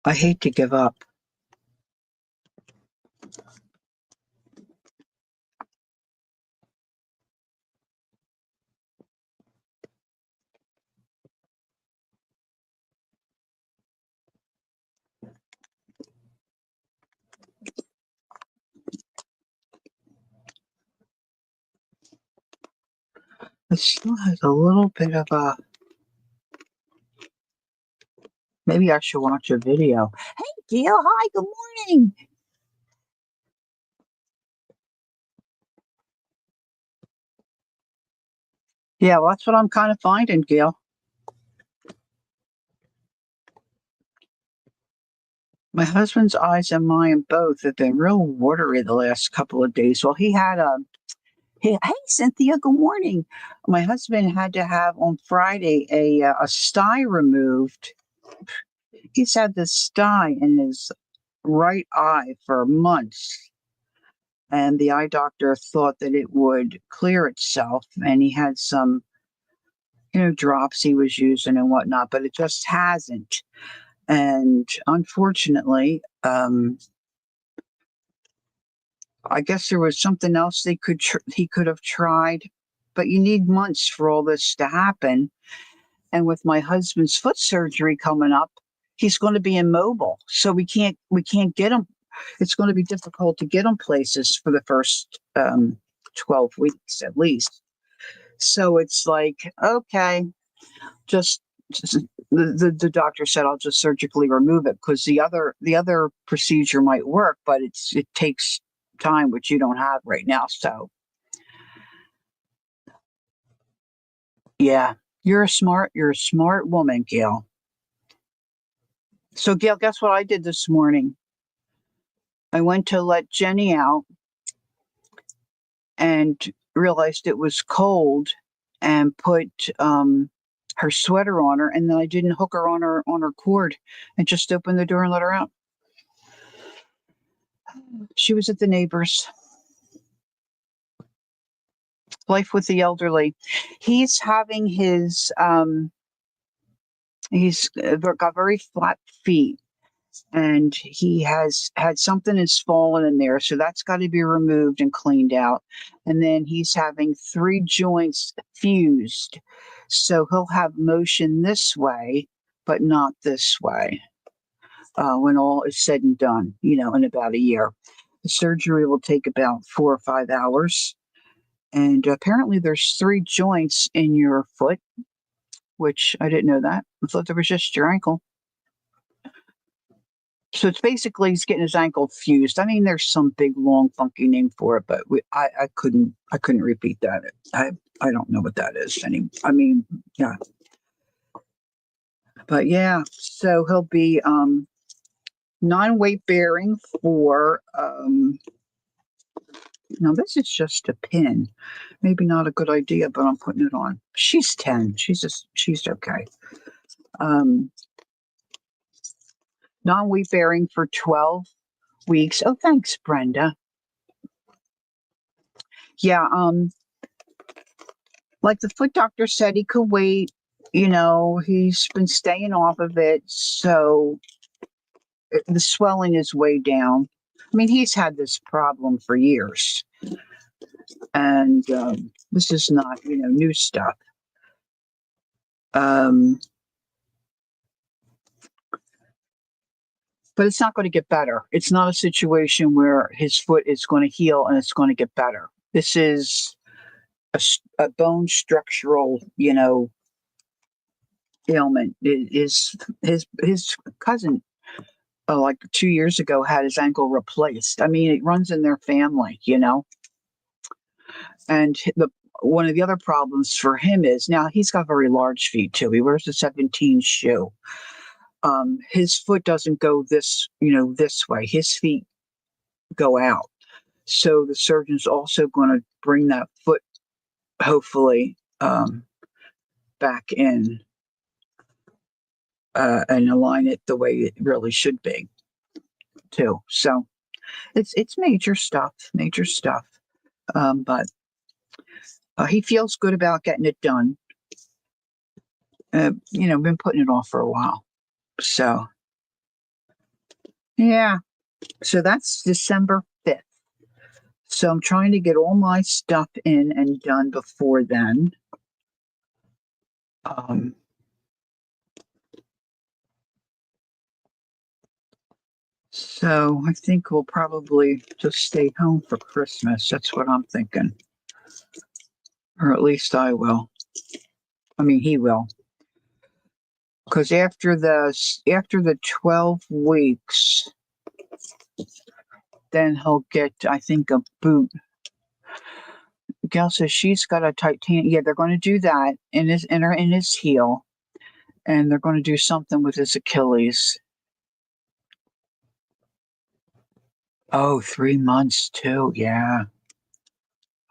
I hate to give up. It still has a little bit of a. Maybe I should watch a video. Hey, Gail. Hi. Good morning. Yeah, well, that's what I'm kind of finding, Gail. My husband's eyes and mine both have been real watery the last couple of days. Well, he had a. Hey, Cynthia. Good morning. My husband had to have on Friday a sty removed. He's had this sty in his right eye for months, and the eye doctor thought that it would clear itself, and he had some drops he was using and whatnot, but it just hasn't. And unfortunately, I guess there was something else he could have tried, but you need months for all this to happen. And with my husband's foot surgery coming up, he's going to be immobile, so we can't get him. It's going to be difficult to get him places for the first 12 weeks at least. So it's like, okay, just the doctor said I'll just surgically remove it because the other procedure might work, but it takes time, which you don't have right now. So yeah, you're a smart woman, Gail. So Gail, guess what I did this morning? I went to let Jenny out and realized it was cold and put her sweater on her, and then I didn't hook her on her cord and just opened the door and let her out. She was at the neighbor's. Life with the elderly. He's having he's got very flat feet, and he has had something has fallen in there, so that's got to be removed and cleaned out. And then he's having three joints fused, so he'll have motion this way but not this way when all is said and done, in about a year. The surgery will take about 4 or 5 hours. And apparently there's three joints in your foot, which I didn't know that. I thought there was just your ankle. So it's basically he's getting his ankle fused. I mean, there's some big, long, funky name for it, but I couldn't repeat that. I don't know what that is. I mean, yeah, but yeah. So he'll be non-weight bearing for. Now this is just a pin. Maybe not a good idea, but I'm putting it on. She's 10. She's okay. Um, Non-weight bearing for 12 weeks. Oh, thanks, Brenda. Yeah, like the foot doctor said, he could wait. He's been staying off of it, so the swelling is way down. I mean, he's had this problem for years, and this is not, new stuff. Um, but it's not going to get better. It's not a situation where his foot is going to heal and it's going to get better. This is a bone structural, ailment. His cousin, like 2 years ago, had his ankle replaced. I mean, it runs in their family, And the one of the other problems for him is now he's got very large feet too. He wears a 17 shoe. His foot doesn't go this way. His feet go out. So the surgeon's also going to bring that foot, hopefully, back in and align it the way it really should be, too. So it's major stuff, major stuff. But he feels good about getting it done. Been putting it off for a while. So, yeah. So that's December 5th. So I'm trying to get all my stuff in and done before then. So I think we'll probably just stay home for Christmas. That's what I'm thinking. Or at least I will. I mean, he will. Because after the 12 weeks, then he'll get, I think, a boot. Gail says she's got a titanium. Yeah, they're going to do that in his heel, and they're going to do something with his Achilles. Oh, 3 months too. Yeah.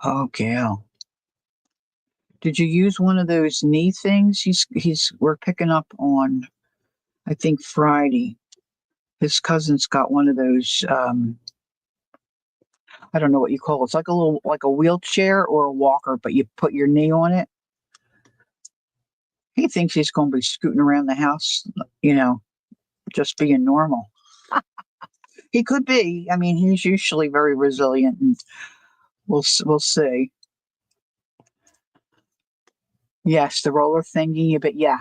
Oh, Gail. Did you use one of those knee things? We're picking up on, I think, Friday. His cousin's got one of those. I don't know what you call it. It's like a wheelchair or a walker, but you put your knee on it. He thinks he's going to be scooting around the house, just being normal. He could be. I mean, he's usually very resilient, and we'll see. Yes, the roller thingy, but yeah.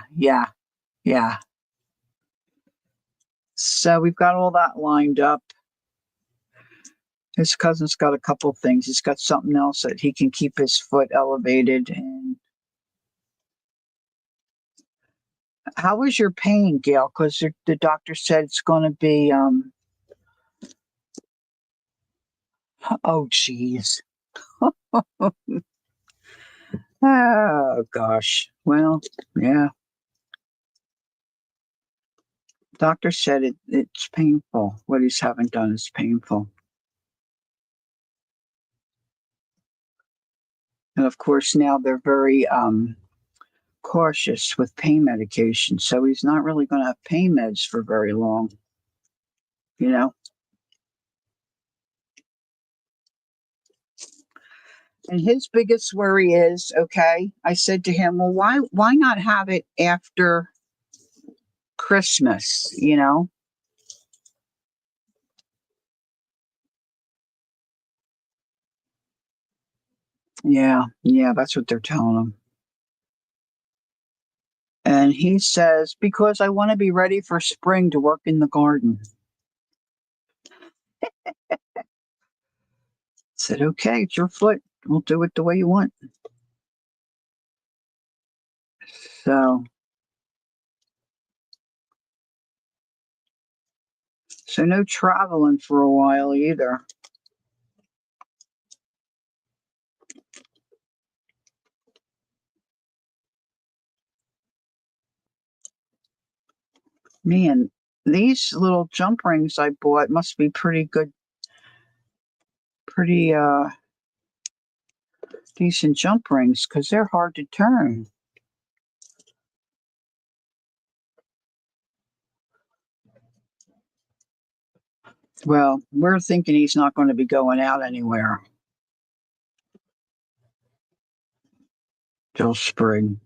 So we've got all that lined up. His cousin's got a couple things. He's got something else that he can keep his foot elevated. And how was your pain, Gail? Because the doctor said it's going to be. Oh, geez. Oh, gosh. Well, yeah. Doctor said it's painful. What he's having done is painful. And of course, now they're very cautious with pain medication. So he's not really going to have pain meds for very long. And his biggest worry is, okay, I said to him, well, why not have it after Christmas, Yeah, that's what they're telling him. And he says, because I want to be ready for spring to work in the garden. I said, okay, it's your foot. We'll do it the way you want. So no traveling for a while either. Man, these little jump rings I bought must be pretty good, pretty decent jump rings because they're hard to turn. Well, we're thinking he's not going to be going out anywhere till spring.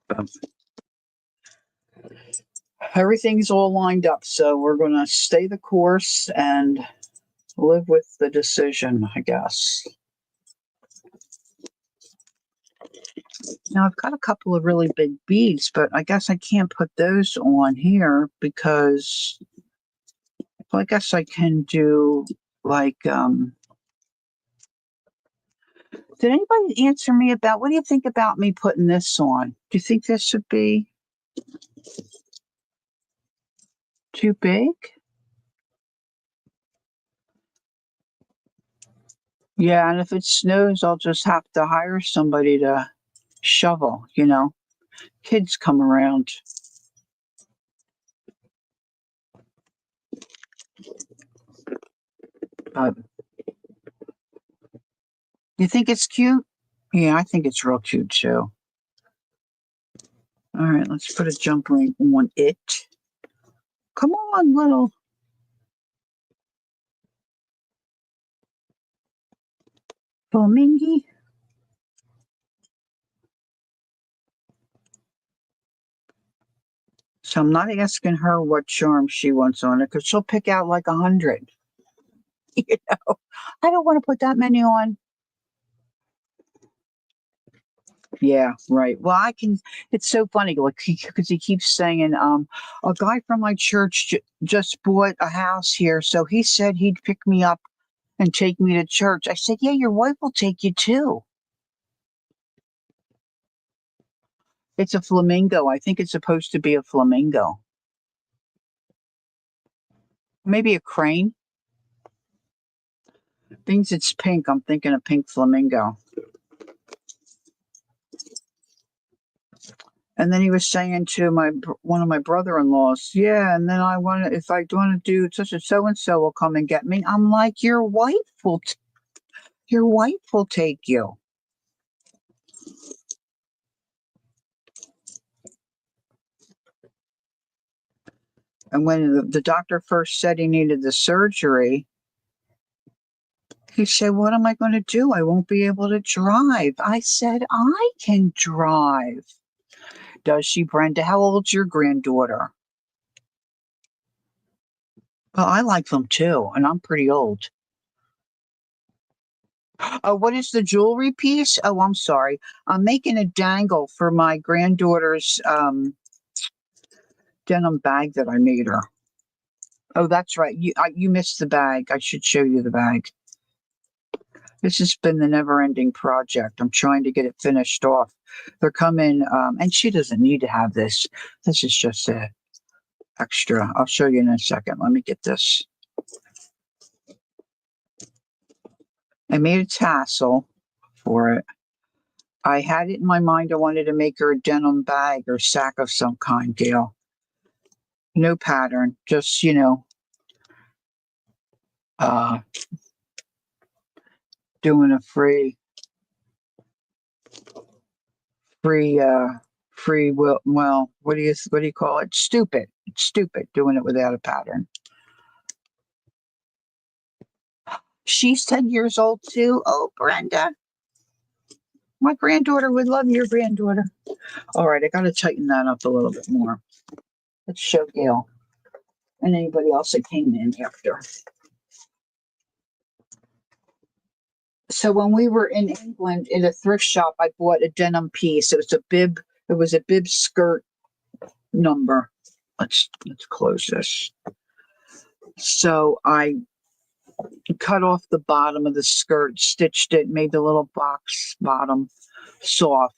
But everything's all lined up, so we're going to stay the course and live with the decision, I guess. Now, I've got a couple of really big beads, but I guess I can't put those on here because, well, I guess I can do like Did anybody answer me about what do you think about me putting this on? Do you think this would be too big? Yeah, and if it snows, I'll just have to hire somebody to shovel, Kids come around. But you think it's cute? Yeah, I think it's real cute too. All right, let's put a jump ring on it. Come on, little flamingy. So I'm not asking her what charm she wants on it because she'll pick out like 100. You know, I don't want to put that many on. Yeah, right. Well, I can. It's so funny, like because he keeps saying, a guy from my church just bought a house here, so he said he'd pick me up and take me to church. I said, yeah, your wife will take you too. It's a flamingo. I think it's supposed to be a flamingo. Maybe a crane. Things it's pink. I'm thinking a pink flamingo. And then he was saying to one of my brother-in-laws, yeah. And then if I want to do such a so and so will come and get me. I'm like, your wife will take you. And when the doctor first said he needed the surgery, he said, what am I going to do? I won't be able to drive. I said, I can drive. Does she, Brenda? How old's your granddaughter? Well, I like them too, and I'm pretty old. Oh, what is the jewelry piece? Oh, I'm sorry. I'm making a dangle for my granddaughter's denim bag that I made her. Oh, that's right. You missed the bag. I should show you the bag. This has been the never-ending project. I'm trying to get it finished off. They're coming, and she doesn't need to have this. This is just a extra. I'll show you in a second. Let me get this. I made a tassel for it. I had it in my mind I wanted to make her a denim bag or sack of some kind, Gail. No pattern, just, uh, doing a free, free will. Well, what do you call it? Stupid. It's stupid doing it without a pattern. She's 10 years old too. Oh, Brenda. My granddaughter would love your granddaughter. All right, I got to tighten that up a little bit more. Let's show Gail and anybody else that came in after. So when we were in England in a thrift shop, I bought a denim piece. It was a bib. It was a bib skirt number. Let's close this. So I cut off the bottom of the skirt, stitched it, made the little box bottom soft.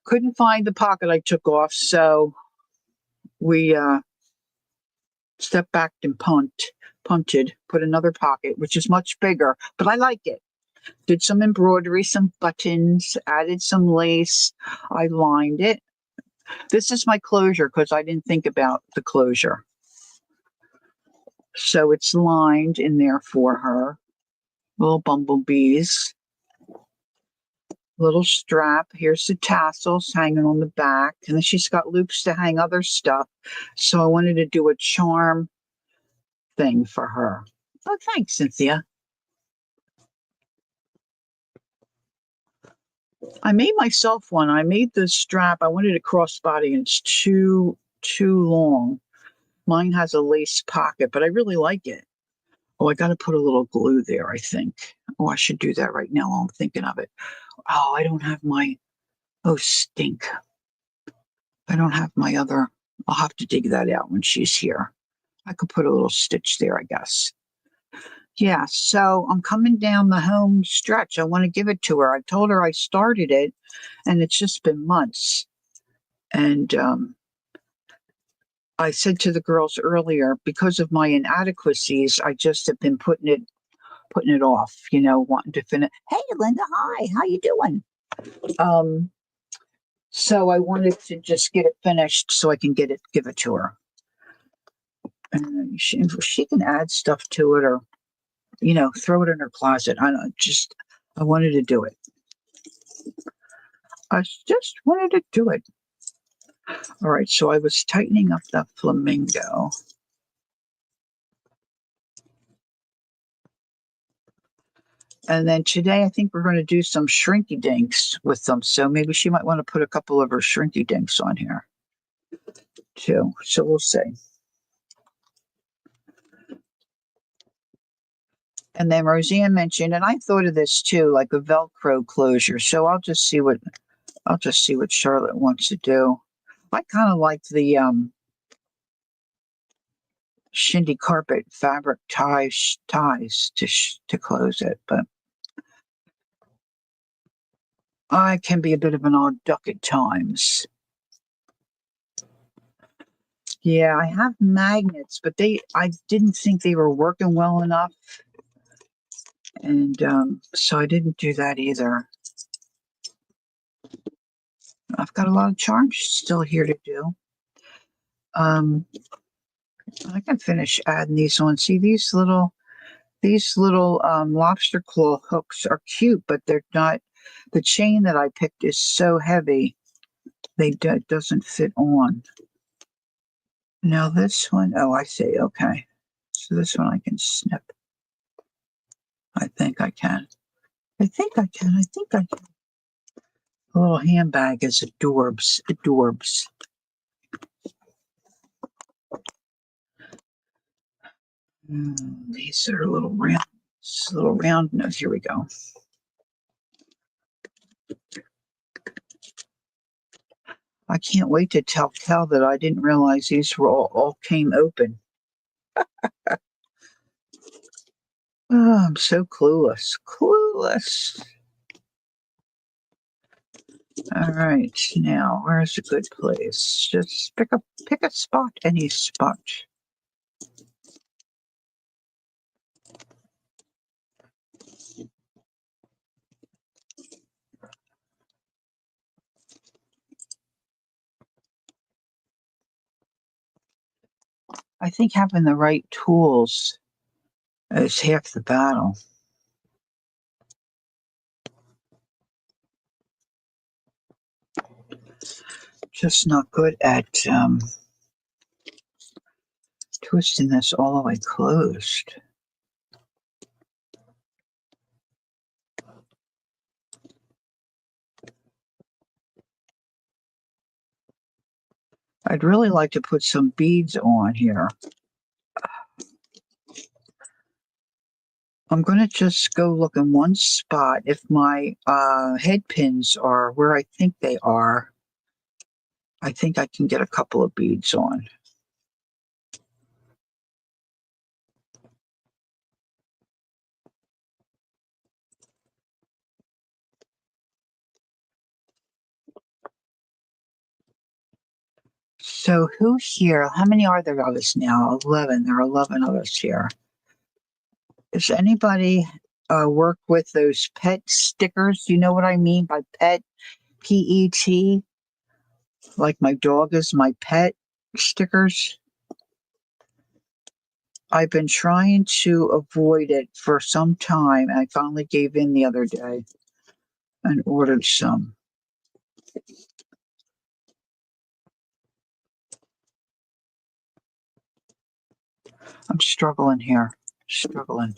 Couldn't find the pocket I took off, so we stepped back and punted, put another pocket, which is much bigger, but I like it. Did some embroidery, some buttons, added some lace. I lined it. This is my closure because I didn't think about the closure. So it's lined in there for her. Little bumblebees. Little strap. Here's the tassels hanging on the back. And then she's got loops to hang other stuff. So I wanted to do a charm thing for her. Oh, thanks, Cynthia. I made myself one. I made the strap. I wanted a crossbody and it's too long. Mine has a lace pocket, but I really like it. Oh, I got to put a little glue there, I think. Oh, I should do that right now while I'm thinking of it. Oh, I don't have oh, stink. I don't have my other, I'll have to dig that out when she's here. I could put a little stitch there, I guess. Yeah, so I'm coming down the home stretch. I want to give it to her. I told her I started it, and it's just been months. And I said to the girls earlier, because of my inadequacies, I just have been putting it off, wanting to finish. Hey, Linda, hi, how you doing? Um, so I wanted to just get it finished so I can give it to her. And she can add stuff to it or, throw it in her closet. I wanted to do it. I just wanted to do it. All right, so I was tightening up the flamingo. And then today, I think we're going to do some shrinky dinks with them. So maybe she might want to put a couple of her shrinky dinks on here too. So we'll see. And then Roseanne mentioned, and I thought of this too, like a Velcro closure. So I'll just see what Charlotte wants to do. I kind of like the shindy carpet fabric ties to close it, but I can be a bit of an odd duck at times. Yeah, I have magnets, but I didn't think they were working well enough. And so I didn't do that either. I've got a lot of charms still here to do. I can finish adding these on. See, these little lobster claw hooks are cute, but they're not. The chain that I picked is so heavy, it doesn't fit on. Now this one, oh, I see. Okay, so this one I can snip. I think I can. I think I can. I think I can. A little handbag is adorbs. Adorbs. These are little round. No, here we go. I can't wait to tell Cal that I didn't realize these were all came open. Oh, I'm so clueless. Clueless. All right, now where's a good place? Just pick a spot, any spot. I think having the right tools is half the battle. Just not good at twisting this all the way closed. I'd really like to put some beads on here. I'm going to just go look in one spot. If my head pins are where I think they are, I think I can get a couple of beads on. So who here, how many are there of us now? 11. There are 11 of us here. Does anybody work with those pet stickers? Do you know what I mean by pet? P-E-T? Like my dog is my pet stickers? I've been trying to avoid it for some time. I finally gave in the other day and ordered some. I'm struggling here. Struggling.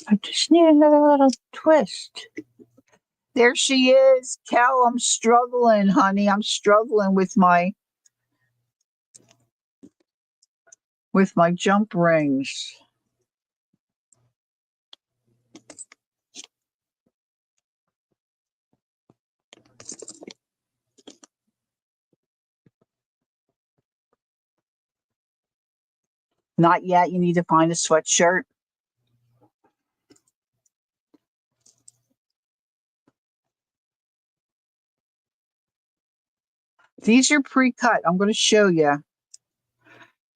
I just need another little twist. There she is. Cal, I'm struggling, honey. I'm struggling with my jump rings. Not yet. You need to find a sweatshirt. These are pre-cut. I'm going to show you,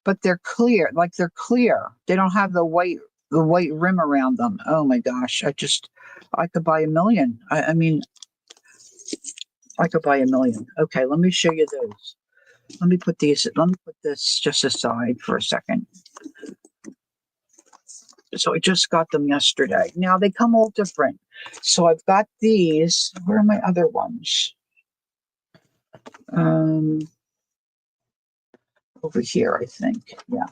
but they're clear. Like they're clear. They don't have the white rim around them. Oh my gosh! I could buy a million. I mean, I could buy a million. Okay, let me show you those. Let me put these. Let me put this just aside for a second. So I just got them yesterday. Now they come all different. So I've got these. Where are my other ones? Um, over here, I think. Yeah.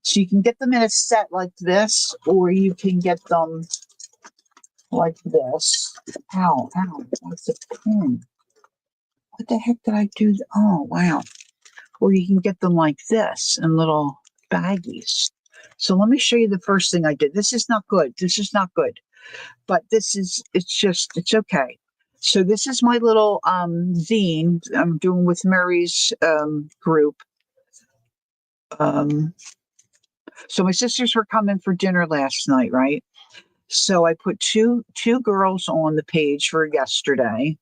So you can get them in a set like this, or you can get them like this. Ow, ow, what's a pin? What the heck did I do? Oh, wow. Or you can get them like this in little baggies. So let me show you the first thing I did. This is not good. This is not good. But it's okay. So this is my little zine I'm doing with Mary's group. Um, so my sisters were coming for dinner last night, right? So I put two girls on the page for yesterday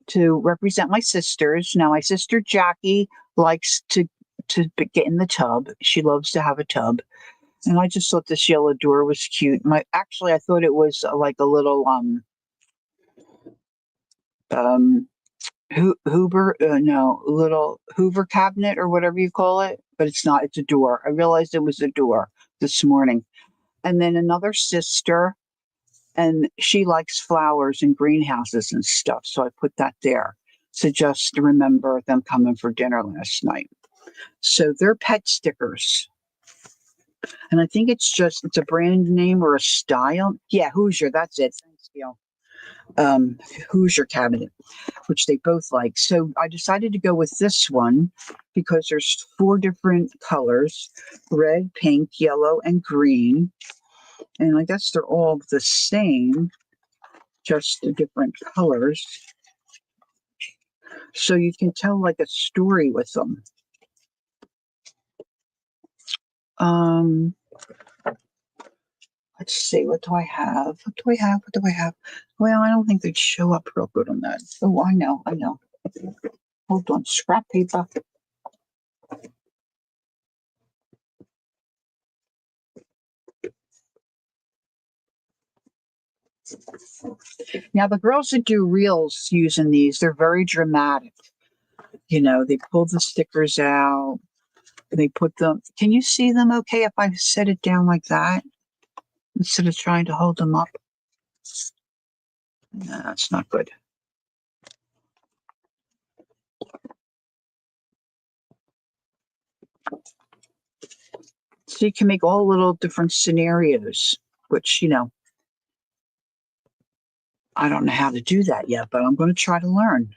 to represent my sisters. Now my sister Jackie likes to get in the tub. She loves to have a tub. And I just thought this yellow door was cute. I thought it was like a little um Hoover, no, little Hoover cabinet or whatever you call it, but it's not. It's a door. I realized it was a door this morning. And then another sister, and she likes flowers and greenhouses and stuff. So I put that there to just remember them coming for dinner last night. So they're pet stickers. And I think it's a brand name or a style. Yeah, Hoosier. That's it. Thanks, Gail. Hoosier cabinet, which they both like. So I decided to go with this one because there's four different colors: red, pink, yellow, and green. And I guess they're all the same, just the different colors. So you can tell like a story with them. Um, let's see, what do I have? What do I have? What do I have? Well, I don't think they'd show up real good on that. Oh, I know, I know. Hold on, scrap paper. Now, the girls that do reels using these, they're very dramatic. You know, they pull the stickers out, they put them. Can you see them okay if I set it down like that instead of trying to hold them up? No, that's not good. So you can make all little different scenarios, which, I don't know how to do that yet, but I'm going to try to learn.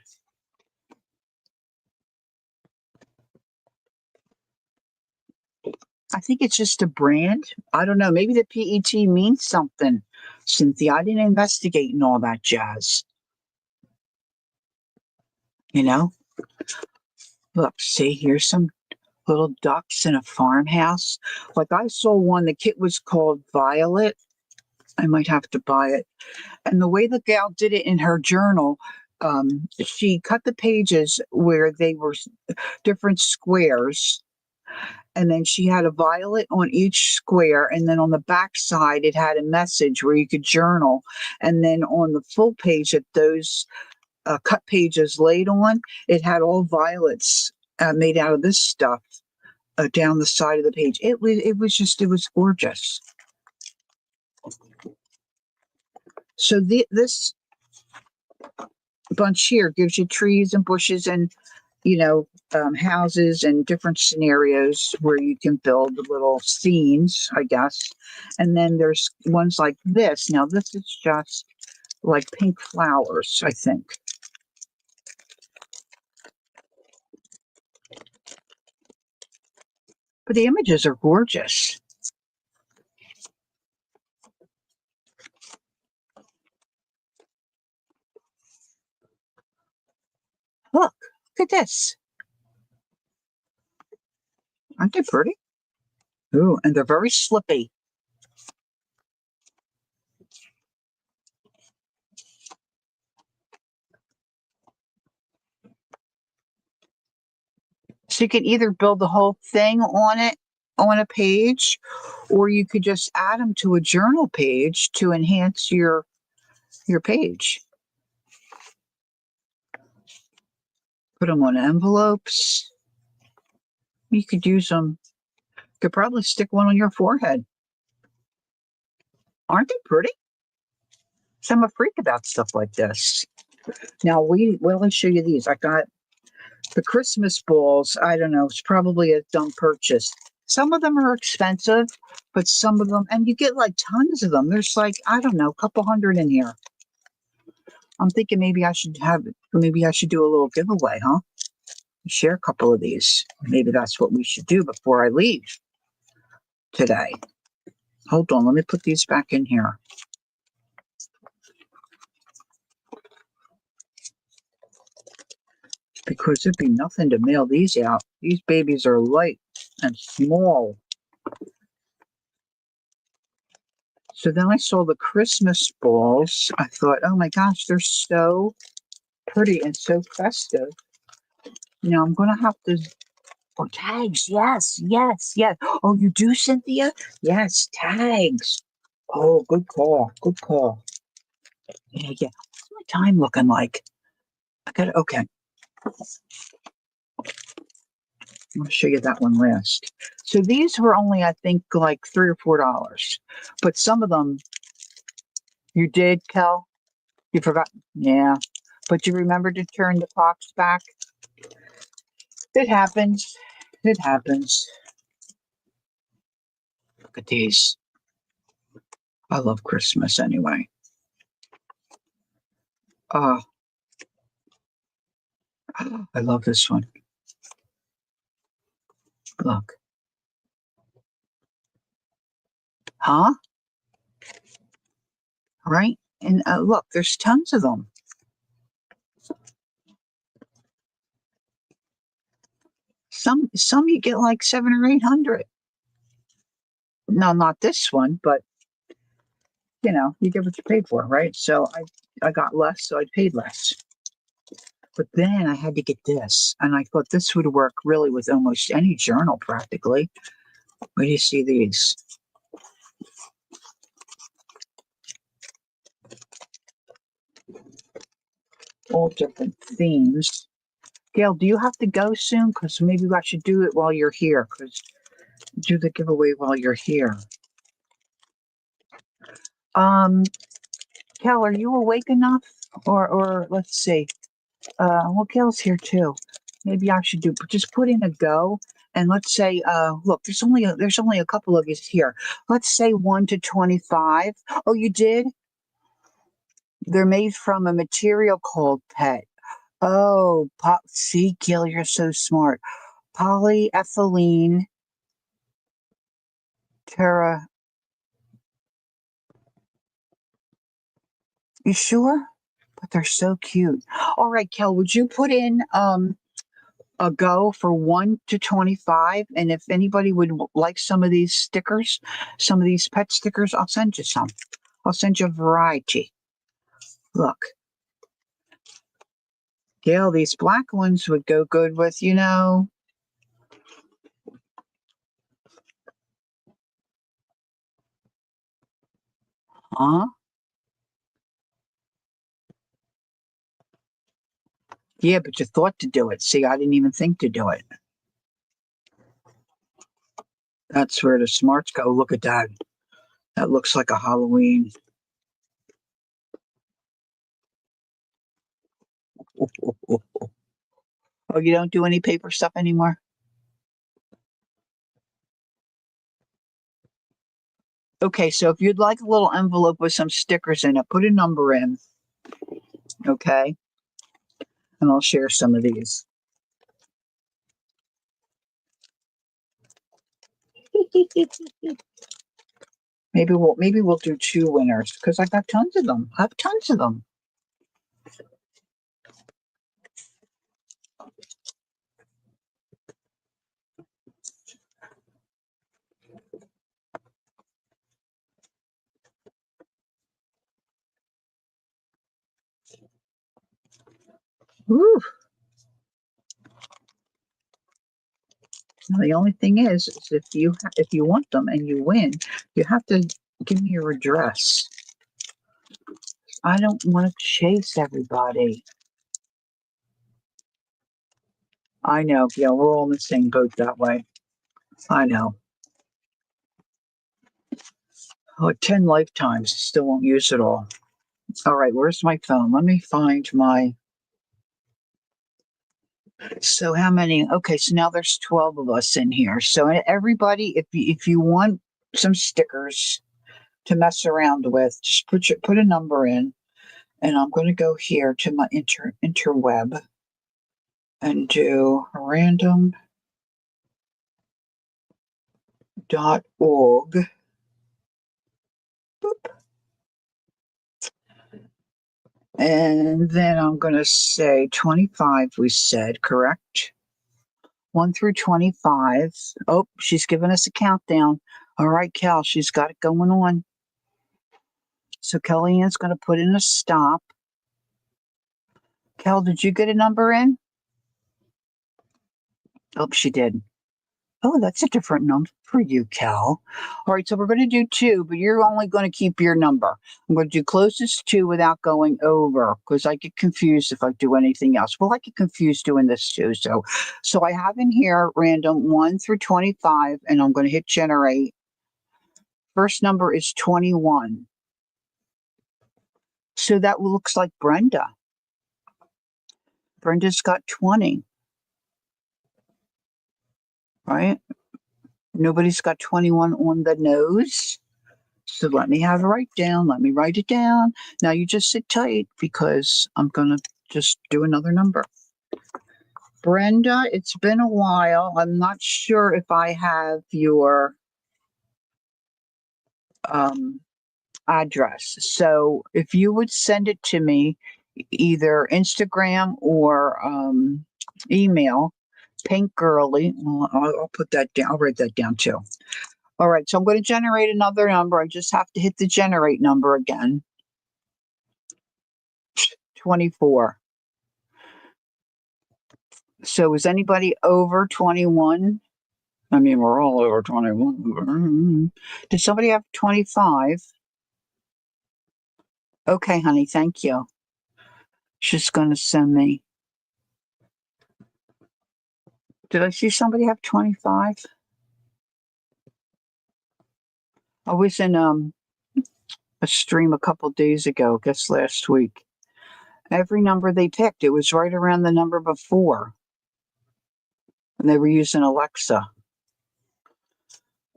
I think it's just a brand. I don't know. Maybe the PET means something, Cynthia. I didn't investigate and all that jazz. You know? Look, see, here's some little ducks in a farmhouse. Like I saw one, the kit was called Violet. I might have to buy it. And the way the gal did it in her journal, she cut the pages where they were different squares. And then she had a violet on each square. And then on the back side, it had a message where you could journal. And then on the full page that those cut pages laid on, it had all violets made out of this stuff down the side of the page. It was gorgeous. So this bunch here gives you trees and bushes and houses and different scenarios where you can build little scenes, I guess. And then there's ones like this. Now this is just like pink flowers, I think. But the images are gorgeous. Look at this. Aren't they pretty? Ooh, and they're very slippy. So you could either build the whole thing on it on a page, or you could just add them to a journal page to enhance your page. Put them on envelopes. You could use them. Could probably stick one on your forehead. Aren't they pretty? So I'm a freak about stuff like this. Now let me show you these. I got the Christmas balls. I don't know. It's probably a dumb purchase. Some of them are expensive, but some of them, and you get like tons of them. There's like, I don't know, a couple hundred in here. I'm thinking maybe I should do a little giveaway, huh? Share a couple of these. Maybe that's what we should do before I leave today. Hold on, let me put these back in here. Because it'd be nothing to mail these out. These babies are light and small. So then I saw the Christmas balls. I thought, oh my gosh, they're so pretty and so festive. Now I'm going to have to. Oh, tags. Yes, yes, yes. Oh, you do, Cynthia? Yes, tags. Oh, good call. Good call. Yeah, yeah. What's my time looking like? Okay. I'll show you that one last. So these were only, I think, like $3 or $4. But some of them you did, Kel. You forgot. Yeah. But you remember to turn the clocks back? It happens. It happens. Look at these. I love Christmas anyway. Oh, I love this one. Look. Huh? Right? And look, there's tons of them. Some you get like 700 or 800. No, not this one, but you get what you paid for, right? So I got less, so I paid less. But then I had to get this, and I thought this would work really with almost any journal practically. Where do you see these? All different themes. Gail, do you have to go soon? Because maybe I should do it while you're here. Because do the giveaway while you're here. Um, Kel, are you awake enough? Or let's see. Well, Gail's here too. Maybe I should just put in a go. And let's say, look, there's only a couple of you here. Let's say 1 to 25. Oh, you did? They're made from a material called PET. Oh, see, Gil, you're so smart. Polyethylene terra. You sure? But they're so cute. All right, Kel, would you put in a go for 1 to 25? And if anybody would like some of these stickers, some of these pet stickers, I'll send you some. I'll send you a variety. Look. Gail, these black ones would go good with, huh? Yeah, but you thought to do it. See, I didn't even think to do it. That's where the smarts go. Look at that. That looks like a Halloween. Oh, you don't do any paper stuff anymore? Okay, so if you'd like a little envelope with some stickers in it, put a number in. Okay. And I'll share some of these. Maybe we'll do 2 winners because I got tons of them. I have tons of them. Woo. Now, the only thing is if you want them and you win, you have to give me your address. I don't want to chase everybody. I know. Yeah, we're all in the same boat that way. I know. Oh, 10 lifetimes. Still won't use it all. All right, where's my phone? Let me find my. So how many? Okay, so now there's 12 of us in here. So everybody, if you want some stickers to mess around with, just put a number in, and I'm going to go here to my interweb and do random.org. Boop. And then I'm going to say 25, we said, correct? 1 through 25. Oh, she's giving us a countdown. All right, Cal, she's got it going on. So Kellyanne's going to put in a stop. Cal, did you get a number in? Oh, she did. Oh, that's a different number for you, Cal. All right, so we're going to do 2, but you're only going to keep your number. I'm going to do closest to without going over because I get confused if I do anything else. Well, I get confused doing this too. So I have in here random 1 through 25, and I'm going to hit generate. First number is 21. So that looks like Brenda. Brenda's got 20. Right? Nobody's got 21 on the nose. So let me have it right down. Let me write it down. Now you just sit tight because I'm going to just do another number. Brenda, it's been a while. I'm not sure if I have your address. So if you would send it to me, either Instagram or email, Pink Girly. Well, I'll put that down. I'll write that down too. All right, so I'm going to generate another number. I just have to hit the generate number again. 24. So is anybody over 21? I mean, we're all over 21. Did somebody have 25? Okay, honey, thank you. She's going to send me. Did I see somebody have 25? I was in a stream a couple days ago, I guess last week. Every number they picked, it was right around the number before. And they were using Alexa.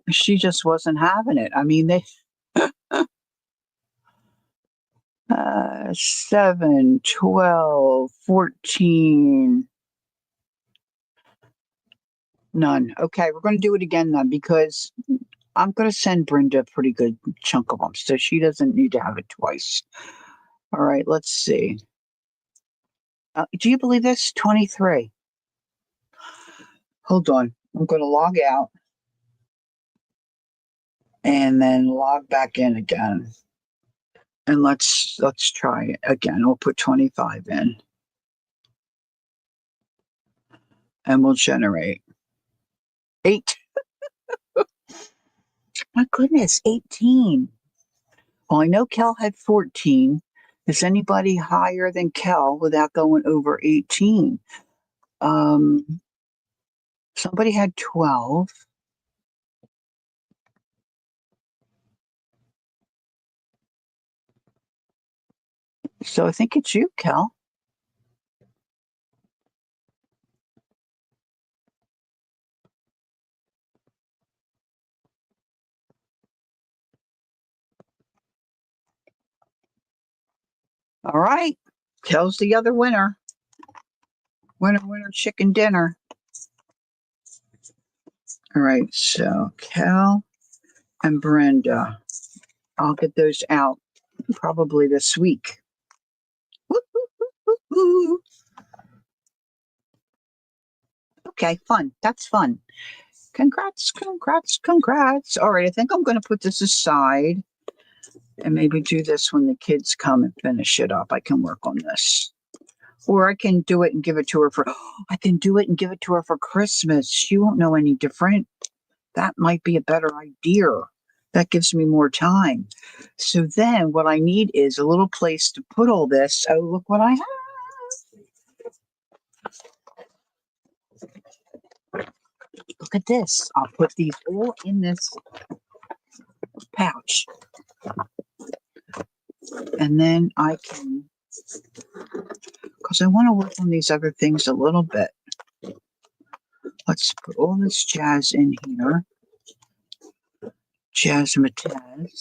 She just wasn't having it. I mean, they 7, 12, 14. None. Okay, we're going to do it again then because I'm going to send Brenda a pretty good chunk of them, so she doesn't need to have it twice. All right, let's see. Do you believe this? 23. Hold on. I'm going to log out and then log back in again. And let's try it again. We'll put 25 in. And we'll generate 8. My goodness, 18. Well, I know Kel had 14. Is anybody higher than Kel without going over 18? Somebody had 12. So I think it's you, Kel. All right. Kel's the other winner. Winner, winner, chicken dinner. All right. So Kel and Brenda. I'll get those out probably this week. Woo-hoo-hoo-hoo-hoo. Okay, fun. That's fun. Congrats, congrats, congrats. All right, I think I'm going to put this aside and maybe do this when the kids come and finish it up. I can work on this. Or I can do it and give it to her for, I can do it and give it to her for Christmas. She won't know any different. That might be a better idea. That gives me more time. So then what I need is a little place to put all this. Oh, look what I have. Look at this. I'll put these all in this pouch. And then I can, because I want to work on these other things a little bit. Let's put all this jazz in here. Jazzmatazz.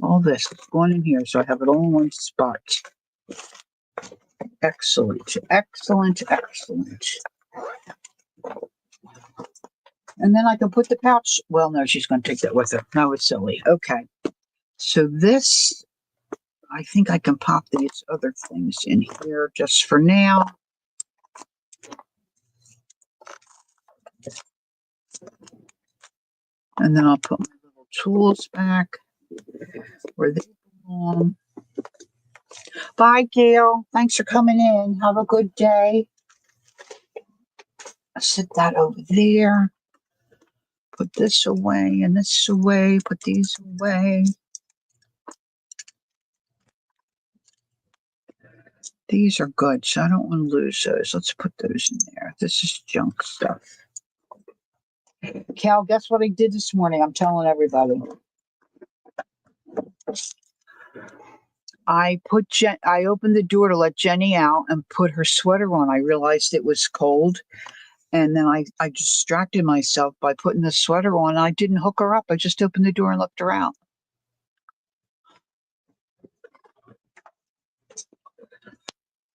All this is going in here, so I have it all in one spot. Excellent, excellent, excellent. And then I can put the pouch. Well, no, she's going to take that with her. No, it's silly. Okay. So this, I think I can pop these other things in here just for now. And then I'll put my little tools back where they belong. Bye, Gail. Thanks for coming in. Have a good day. I'll set that over there. Put this away and this away. Put these away. These are good, so I don't want to lose those. Let's put those in there. This is junk stuff. Cal, guess what I did this morning? I'm telling everybody. I opened the door to let Jenny out and put her sweater on. I realized it was cold. And then I distracted myself by putting the sweater on. I didn't hook her up. I just opened the door and left her out.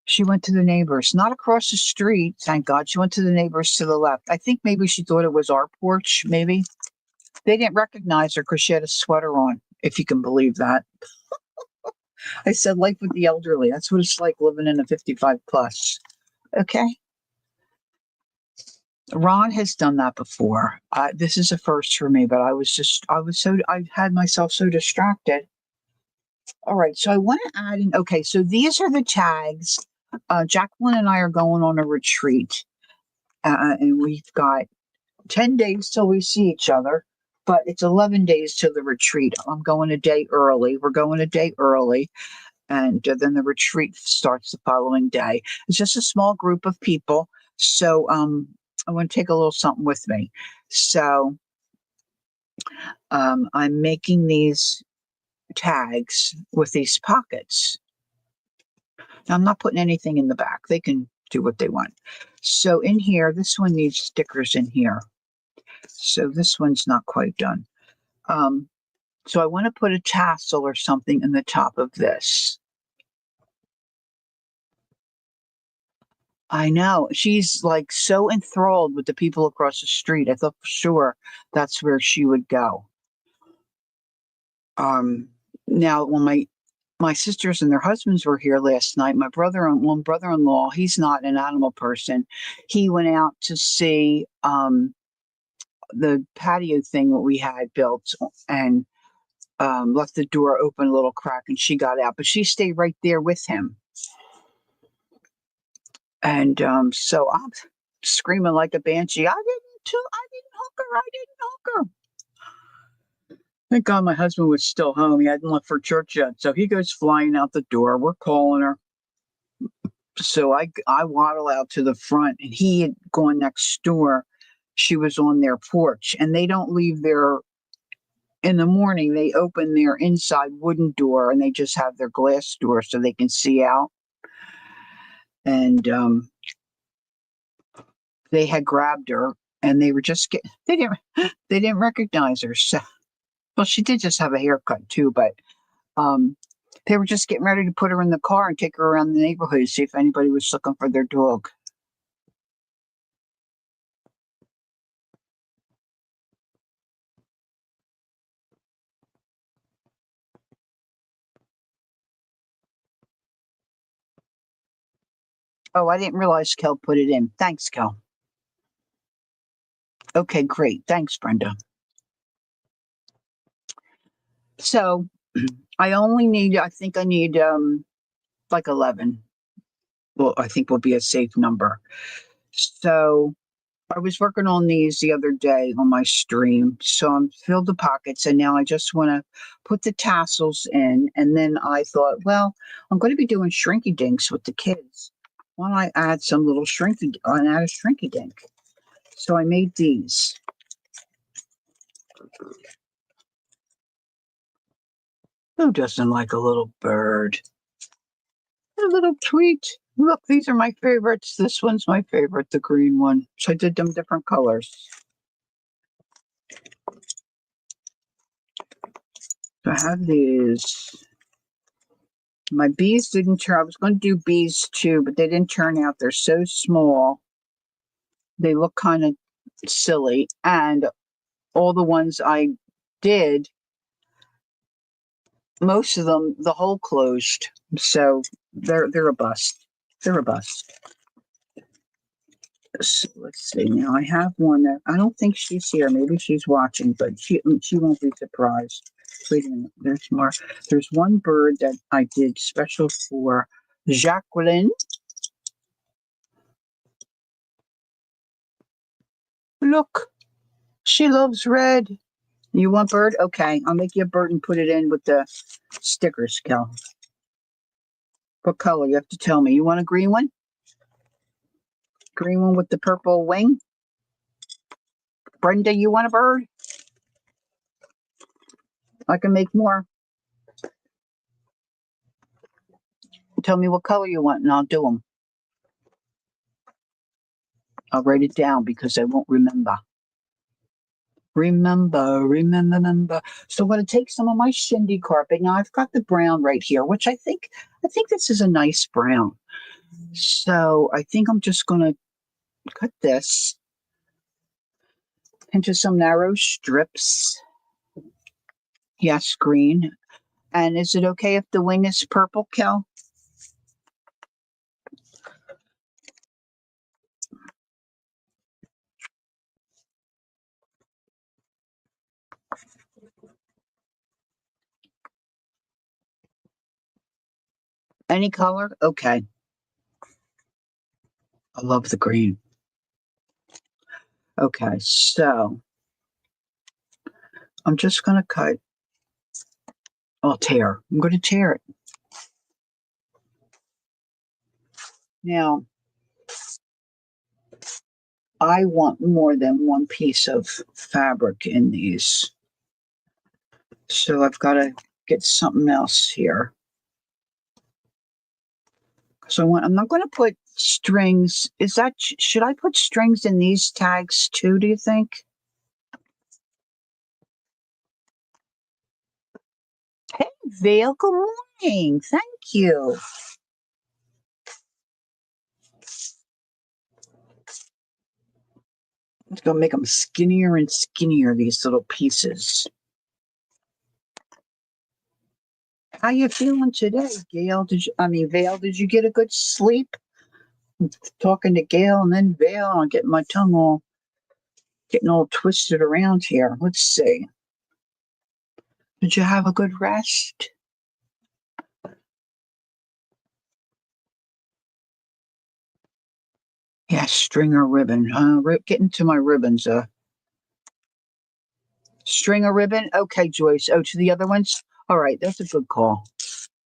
She went to the neighbors, not across the street. Thank God. She went to the neighbors to the left. I think maybe she thought it was our porch. Maybe they didn't recognize her because she had a sweater on, if you can believe that. I said, life with the elderly. That's what it's like living in a 55 plus. Okay. Ron has done that before. This is a first for me, but I had myself so distracted. All right. So I want to add in, okay. So these are the tags. Jacqueline and I are going on a retreat, and we've got 10 days till we see each other, but it's 11 days till the retreat. I'm going a day early. We're going a day early, and then the retreat starts the following day. It's just a small group of people, so I want to take a little something with me. So I'm making these tags with these pockets. Now, I'm not putting anything in the back. They can do what they want. So in here, this one needs stickers in here. So this one's not quite done. So I want to put a tassel or something in the top of this. I know. She's like so enthralled with the people across the street. I thought for sure that's where she would go. Now when my sisters and their husbands were here last night, my brother-in-law, he's not an animal person. He went out to see the patio thing that we had built and left the door open a little crack, and she got out, but she stayed right there with him. And so I'm screaming like a banshee. I didn't hook her. Thank God my husband was still home. He hadn't left for church yet. So he goes flying out the door. We're calling her. So I waddle out to the front, and he had gone next door. She was on their porch, and they don't leave their, in the morning, they open their inside wooden door, and they just have their glass door so they can see out. And they had grabbed her, and they were just they didn't recognize her. So, well, she did just have a haircut too, but they were just getting ready to put her in the car and take her around the neighborhood to see if anybody was looking for their dog. Oh, I didn't realize Kel put it in. Thanks, Kel. Okay, great. Thanks, Brenda. So I think I need like 11. Well, I think will be a safe number. So I was working on these the other day on my stream. So I'm filled the pockets and now I just want to put the tassels in. And then I thought, well, I'm going to be doing shrinky dinks with the kids. Why don't I add some little add a shrinky dink? So I made these. Who doesn't like a little bird? A little tweet. Look, these are my favorites. This one's my favorite, the green one. So I did them different colors. So I have these. My bees didn't turn. I was going to do bees too, but they didn't turn out. They're so small. They look kind of silly. And all the ones I did, most of them, the hole closed. So they're a bust. They're a bust. So let's see. Now I have one that I don't think she's here. Maybe she's watching, but she won't be surprised. Wait a minute. There's more. There's one bird that I did special for Jacqueline. Look, she loves red. You want bird? Okay, I'll make you a bird and put it in with the stickers, Kel. What color? You have to tell me. You want a green one? Green one with the purple wing? Brenda, you want a bird? I can make more. Tell me what color you want and I'll do them. I'll write it down because I won't remember. Remember. So I'm going to take some of my shindy carpet. Now I've got the brown right here, which I think this is a nice brown. So I think I'm just going to cut this into some narrow strips. Yes, green. And is it okay if the wing is purple, Kel? Any color? Okay. I love the green. Okay, so I'm just going to cut. I'll tear. I'm going to tear it. Now, I want more than one piece of fabric in these. So I've got to get something else here. So I'm not going to put strings. Should I put strings in these tags too, do you think? Hey, Vale, good morning. Thank you. Let's go make them skinnier and skinnier, these little pieces. How you feeling today, Gail? Vale, did you get a good sleep? I'm talking to Gail and then Vale. I'm getting my tongue getting all twisted around here. Let's see. Did you have a good rest? Yeah, string or ribbon. Getting to my ribbons. String or ribbon? Okay, Joyce. Oh, to the other ones? All right, that's a good call.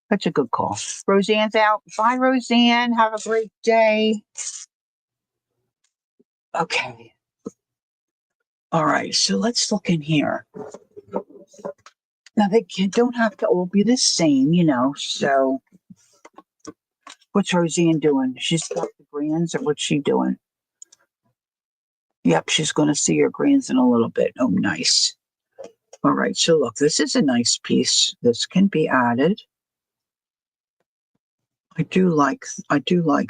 That's a good call. Roseanne's out. Bye, Roseanne. Have a great day. Okay. All right, so let's look in here. Now, don't have to all be the same, so what's Roseanne doing? She's got the grands, or what's she doing? Yep, she's going to see her grands in a little bit. Oh, nice. All right, so look, this is a nice piece. This can be added. I do like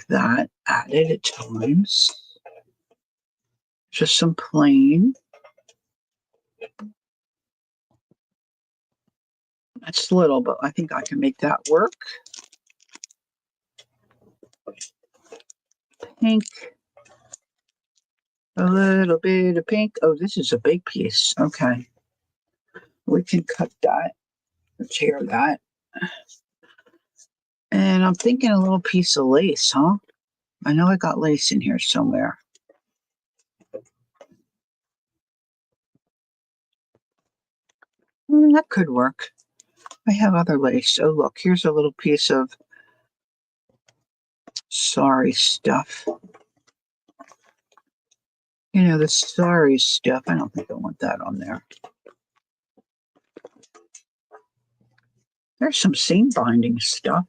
that added at times. Just some plain. That's little, but I think I can make that work. Pink. A little bit of pink. Oh, this is a big piece. Okay. We can cut that, tear that. And I'm thinking a little piece of lace, huh? I know I got lace in here somewhere. That could work. I have other lace. Oh, look, here's a little piece of sari stuff. You know, the sari stuff. I don't think I want that on there. There's some seam binding stuff.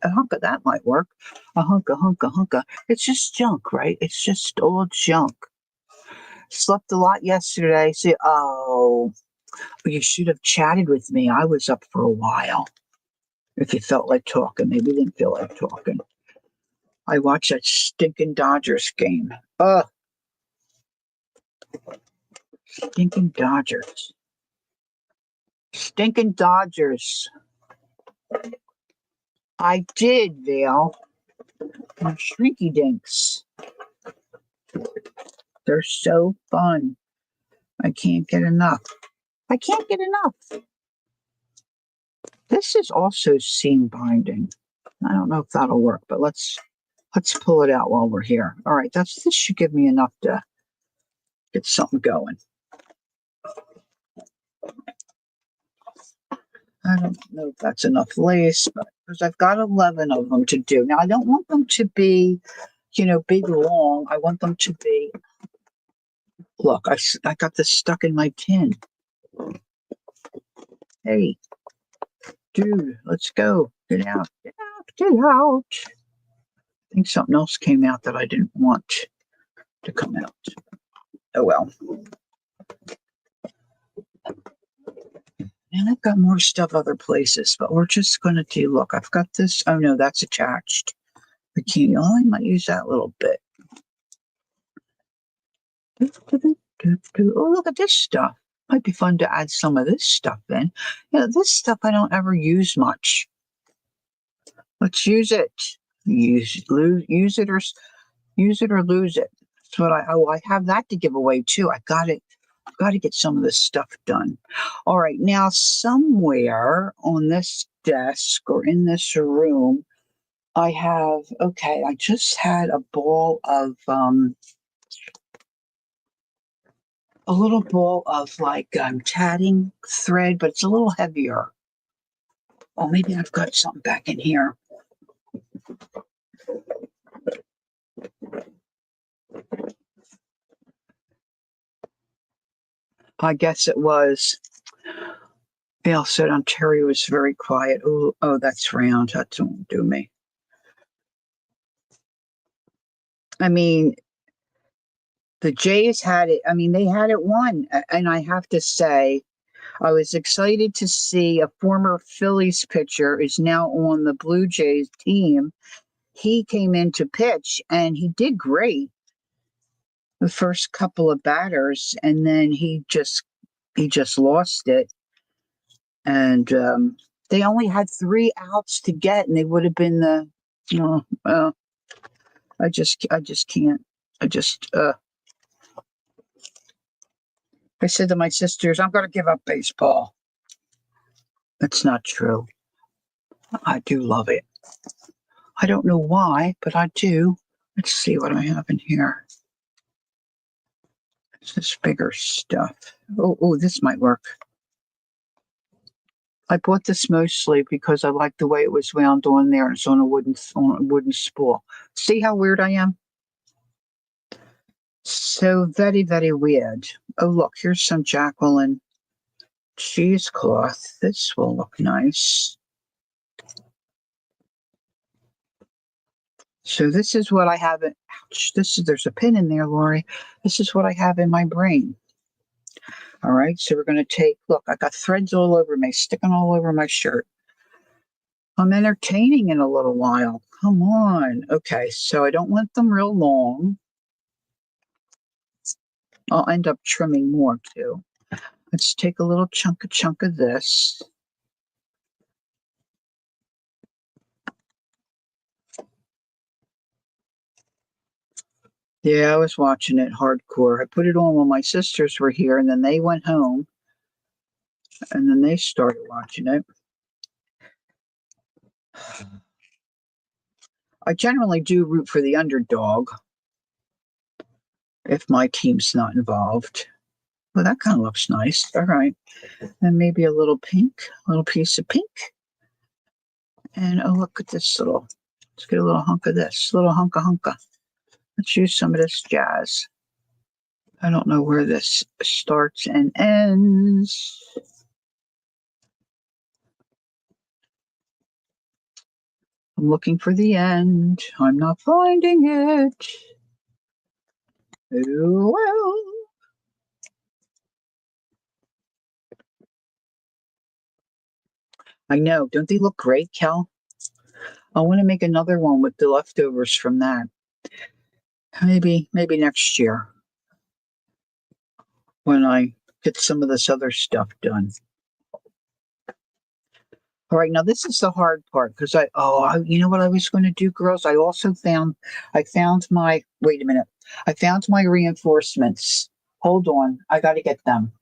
A hunk of that might work. A hunk. It's just junk, right? It's just all junk. Slept a lot yesterday. See, oh, you should have chatted with me. I was up for a while. If you felt like talking, maybe you didn't feel like talking. I watched that stinking Dodgers game. Ugh. Stinking Dodgers. Stinking Dodgers. I did, Vale. Shrinky dinks. They're so fun. I can't get enough. I can't get enough. This is also seam binding. I don't know if that'll work, but let's pull it out while we're here. All right, this should give me enough to get something going. I don't know if that's enough lace, but because I've got 11 of them to do. Now, I don't want them to be, big, long. I want them to be, look, I got this stuck in my tin. Hey, dude, let's go. Get out. I think something else came out that I didn't want to come out. Oh, well. And I've got more stuff other places, but we're just going to do, look, I've got this. Oh, no, that's attached. I might use that a little bit. Oh, look at this stuff. Might be fun to add some of this stuff in. This stuff I don't ever use much. Let's use it. Use it or lose it. That's what I have that to give away too. I've got to get some of this stuff done. All right, now somewhere on this desk or in this room, I just had a ball of a little ball of tatting thread, but it's a little heavier. Oh, maybe I've got something back in here. I guess it was. Bill said Ontario is very quiet. Oh, that's round. That won't do me. I mean, the Jays had it. I mean, they had it won. And I have to say, I was excited to see a former Phillies pitcher is now on the Blue Jays team. He came in to pitch and he did great the first couple of batters, and then he just lost it. And they only had 3 outs to get, and they would have been I just can't. I said to my sisters, I'm going to give up baseball. That's not true. I do love it. I don't know why, but I do. Let's see what I have in here. It's this bigger stuff. Oh, this might work. I bought this mostly because I like the way it was wound on there. It's on a wooden spool. See how weird I am? So very, very weird. Oh, look, here's some Jacqueline cheesecloth. This will look nice. So this is what I have. Ouch, there's a pin in there, Lori. This is what I have in my brain. All right, so we're going to take, look, I got threads all over me, sticking all over my shirt. I'm entertaining in a little while. Come on. Okay, so I don't want them real long. I'll end up trimming more too. Let's take a little chunk of this. Yeah, I was watching it hardcore. I put it on when my sisters were here, and then they went home, and then they started watching it. I generally do root for the underdog if my team's not involved. Well, that kind of looks nice. All right. And maybe a little pink, a little piece of pink. And oh, look at this little, let's get a little hunk of this, little hunka hunka. Let's use some of this jazz. I don't know where this starts and ends. I'm looking for the end. I'm not finding it. Oh, well. I know. Don't they look great, Kel? I want to make another one with the leftovers from that. Maybe next year when I get some of this other stuff done. All right, now this is the hard part because you know what I was going to do, girls? I found my, wait a minute. I found my reinforcements. Hold on, I got to get them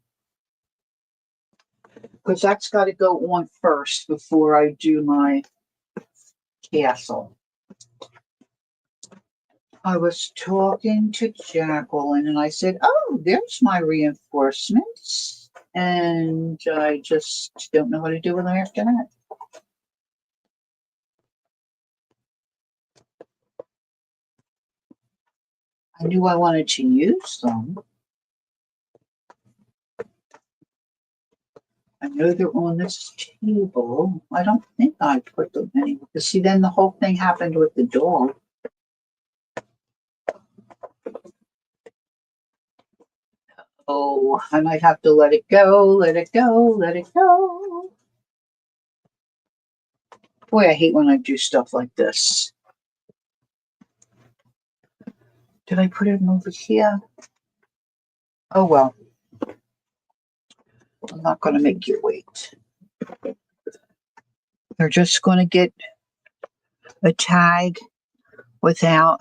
because that's got to go on first before I do my castle. I was talking to Jacqueline and I said, oh, there's my reinforcements. And I just don't know what to do with them after that. I knew I wanted to use them. I know they're on this table. I don't think I put them anywhere. Because see, then the whole thing happened with the dog. Oh, I might have to let it go, let it go, let it go. Boy, I hate when I do stuff like this. Did I put it over here? Oh, well. I'm not going to make you wait. They're just going to get a tag without.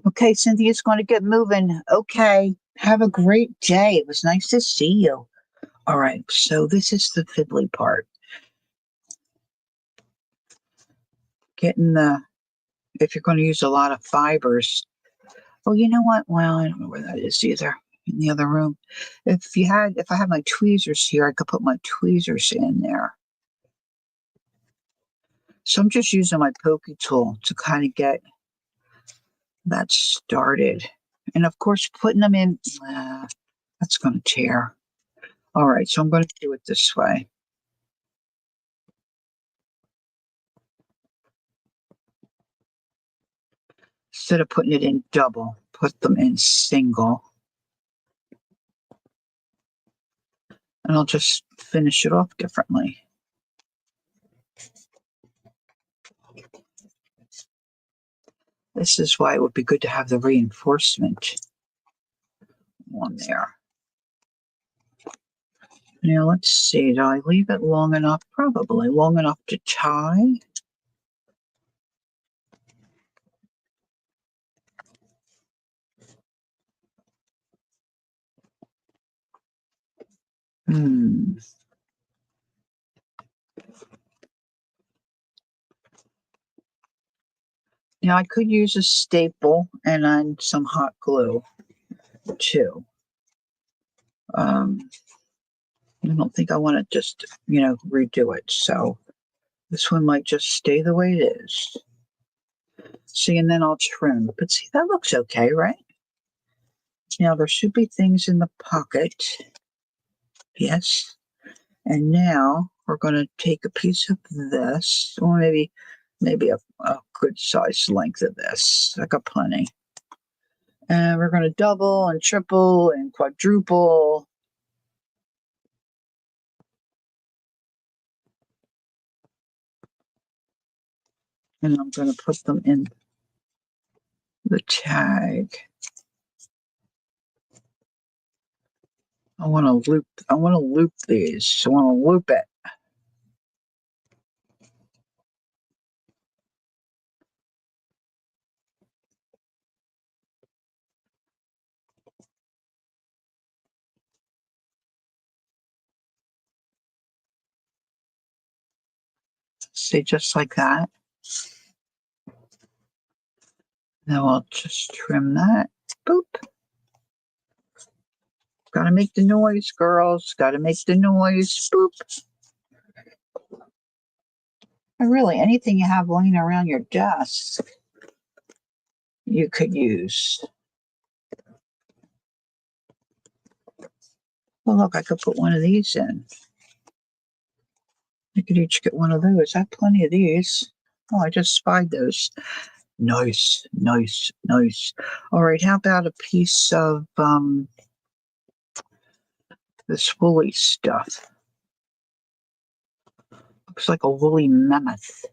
Okay, Cynthia's going to get moving. Okay, have a great day. It was nice to see you. All right, so this is the fiddly part. If you're going to use a lot of fibers. Oh, you know what? Well, I don't know where that is either. In the other room. If I had my tweezers here, I could put my tweezers in there. So I'm just using my pokey tool to kind of get that started. And of course, putting them in, that's going to tear. All right, so I'm going to do it this way. Instead of putting it in double, put them in single. And I'll just finish it off differently. This is why it would be good to have the reinforcement on there. Now let's see, do I leave it long enough? Probably long enough to tie. Now I could use a staple and then some hot glue too. I don't think I want to just, redo it. So this one might just stay the way it is. See, and then I'll trim. But see, that looks okay, right? Now there should be things in the pocket. Yes. And now we're going to take a piece of this, or maybe a good size length of this. I got plenty. And we're going to double and triple and quadruple. And I'm going to put them in the tag. I want to loop these. I want to loop it. See, just like that. Now I'll just trim that. Boop. Gotta make the noise, girls. Gotta make the noise. Boop. And really, anything you have laying around your desk, you could use. Well, look, I could put one of these in. I could each get one of those. I have plenty of these. Oh, I just spied those. Nice, nice, nice. All right, how about a piece of this woolly stuff? Looks like a woolly mammoth.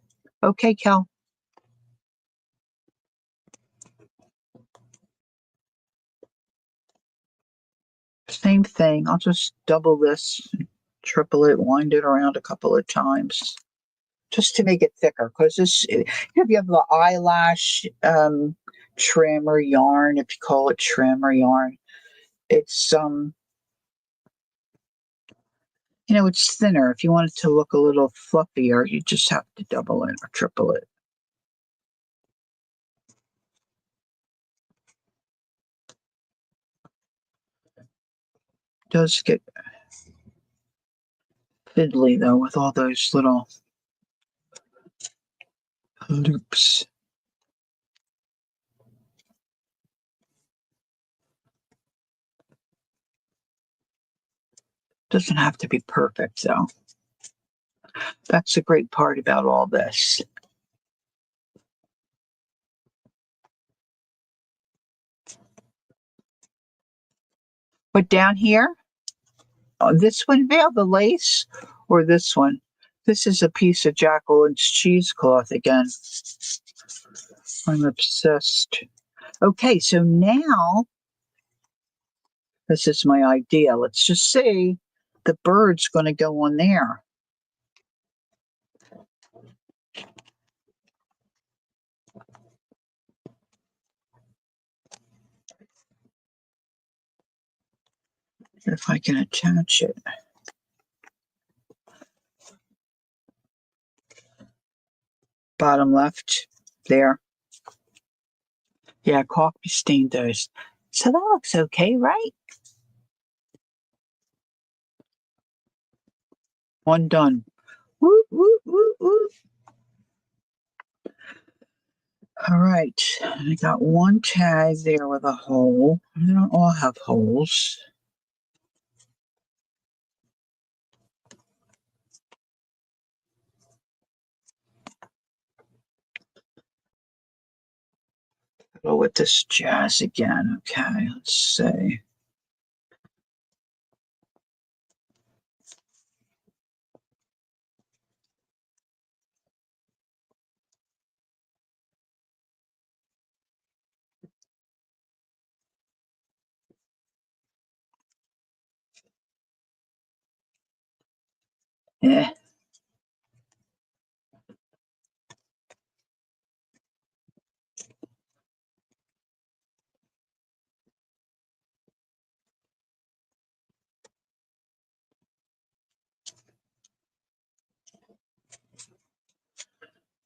Okay, Kel. Same thing. I'll just double this, triple it, wind it around a couple of times just to make it thicker. Because this, if you have the eyelash trim or yarn, if you call it trim or yarn, it's it's thinner. If you want it to look a little fluffier, you just have to double it or triple it. It does get fiddly though with all those little loops. Doesn't have to be perfect though. That's the great part about all this. But down here, this one, Veil, the lace, or this one? This is a piece of Jacqueline's cheesecloth again. I'm obsessed. Okay, so now, this is my idea. Let's just see. The bird's going to go on there. If I can attach it. Bottom left, there. Yeah, coffee stained those. So that looks okay, right? One done. Woo, woo, woo, woo. All right, I got one tag there with a hole. They don't all have holes. Go with this jazz again. Okay, let's see. Eh.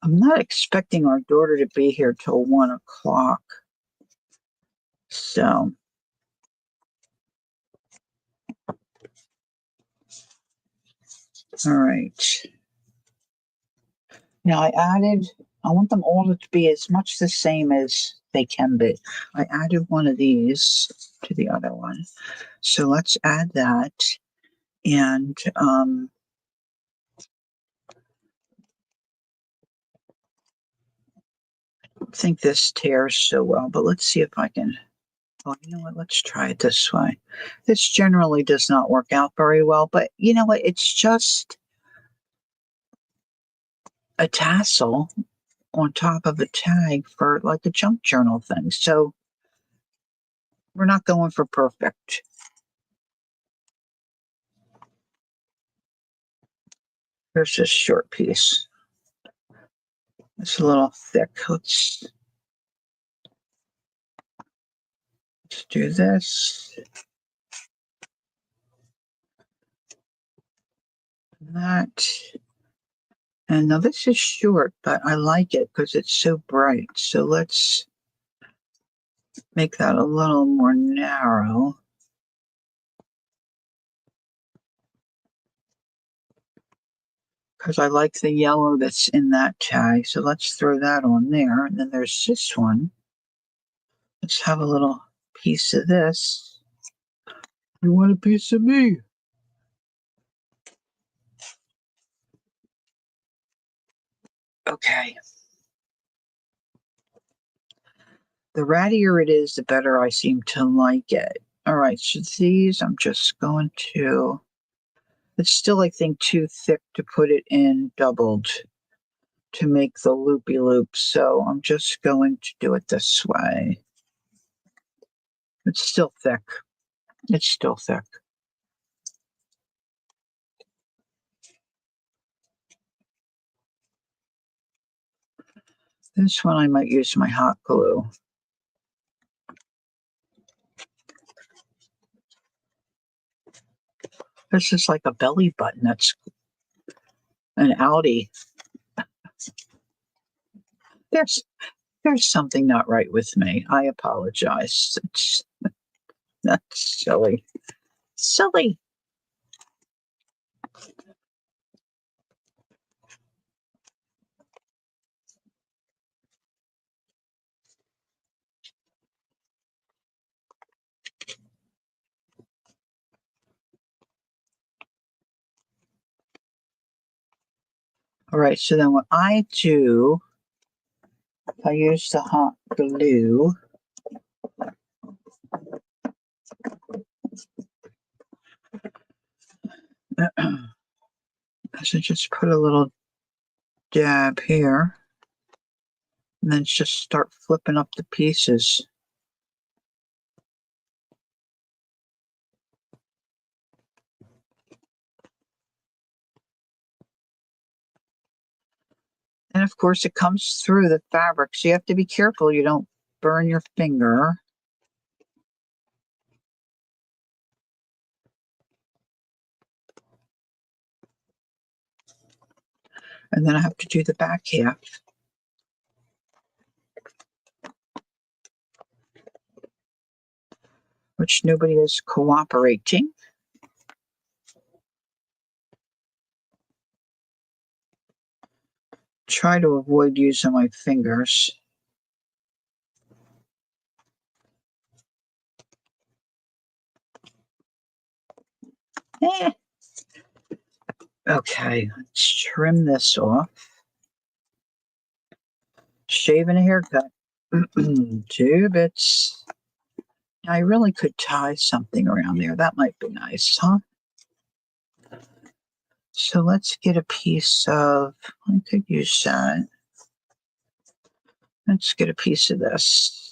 I'm not expecting our daughter to be here till 1 o'clock. So, all right. Now I want them all to be as much the same as they can be. I added one of these to the other one. So let's add that. And I don't think this tears so well, but let's see if I can. Oh, you know what? Let's try it this way. This generally does not work out very well, but you know what? It's just a tassel on top of a tag for like a junk journal thing. So we're not going for perfect. Here's this short piece. It's a little thick. Let's do this. That. And now this is short, but I like it because it's so bright. So let's make that a little more narrow. Because I like the yellow that's in that tag. So let's throw that on there. And then there's this one. Let's have a little piece of this. You want a piece of me? Okay. The rattier it is, the better I seem to like it. All right, so these I'm just going to, it's still, I think, too thick to put it in doubled to make the loopy loop. So I'm just going to do it this way. It's still thick. It's still thick. This one I might use my hot glue. This is like a belly button. That's an Audi. There's there's something not right with me. I apologize. That's silly. Silly. All right, so then what I do, I use the hot glue. So just put a little dab here, and then just start flipping up the pieces. And of course, it comes through the fabric, so you have to be careful you don't burn your finger. And then I have to do the back half, which nobody is cooperating. Try to avoid using my fingers. Eh. Okay, let's trim this off. Shave and a haircut. 2 bits. I really could tie something around there. That might be nice, huh? So let's get a piece of, I could use that. Let's get a piece of this.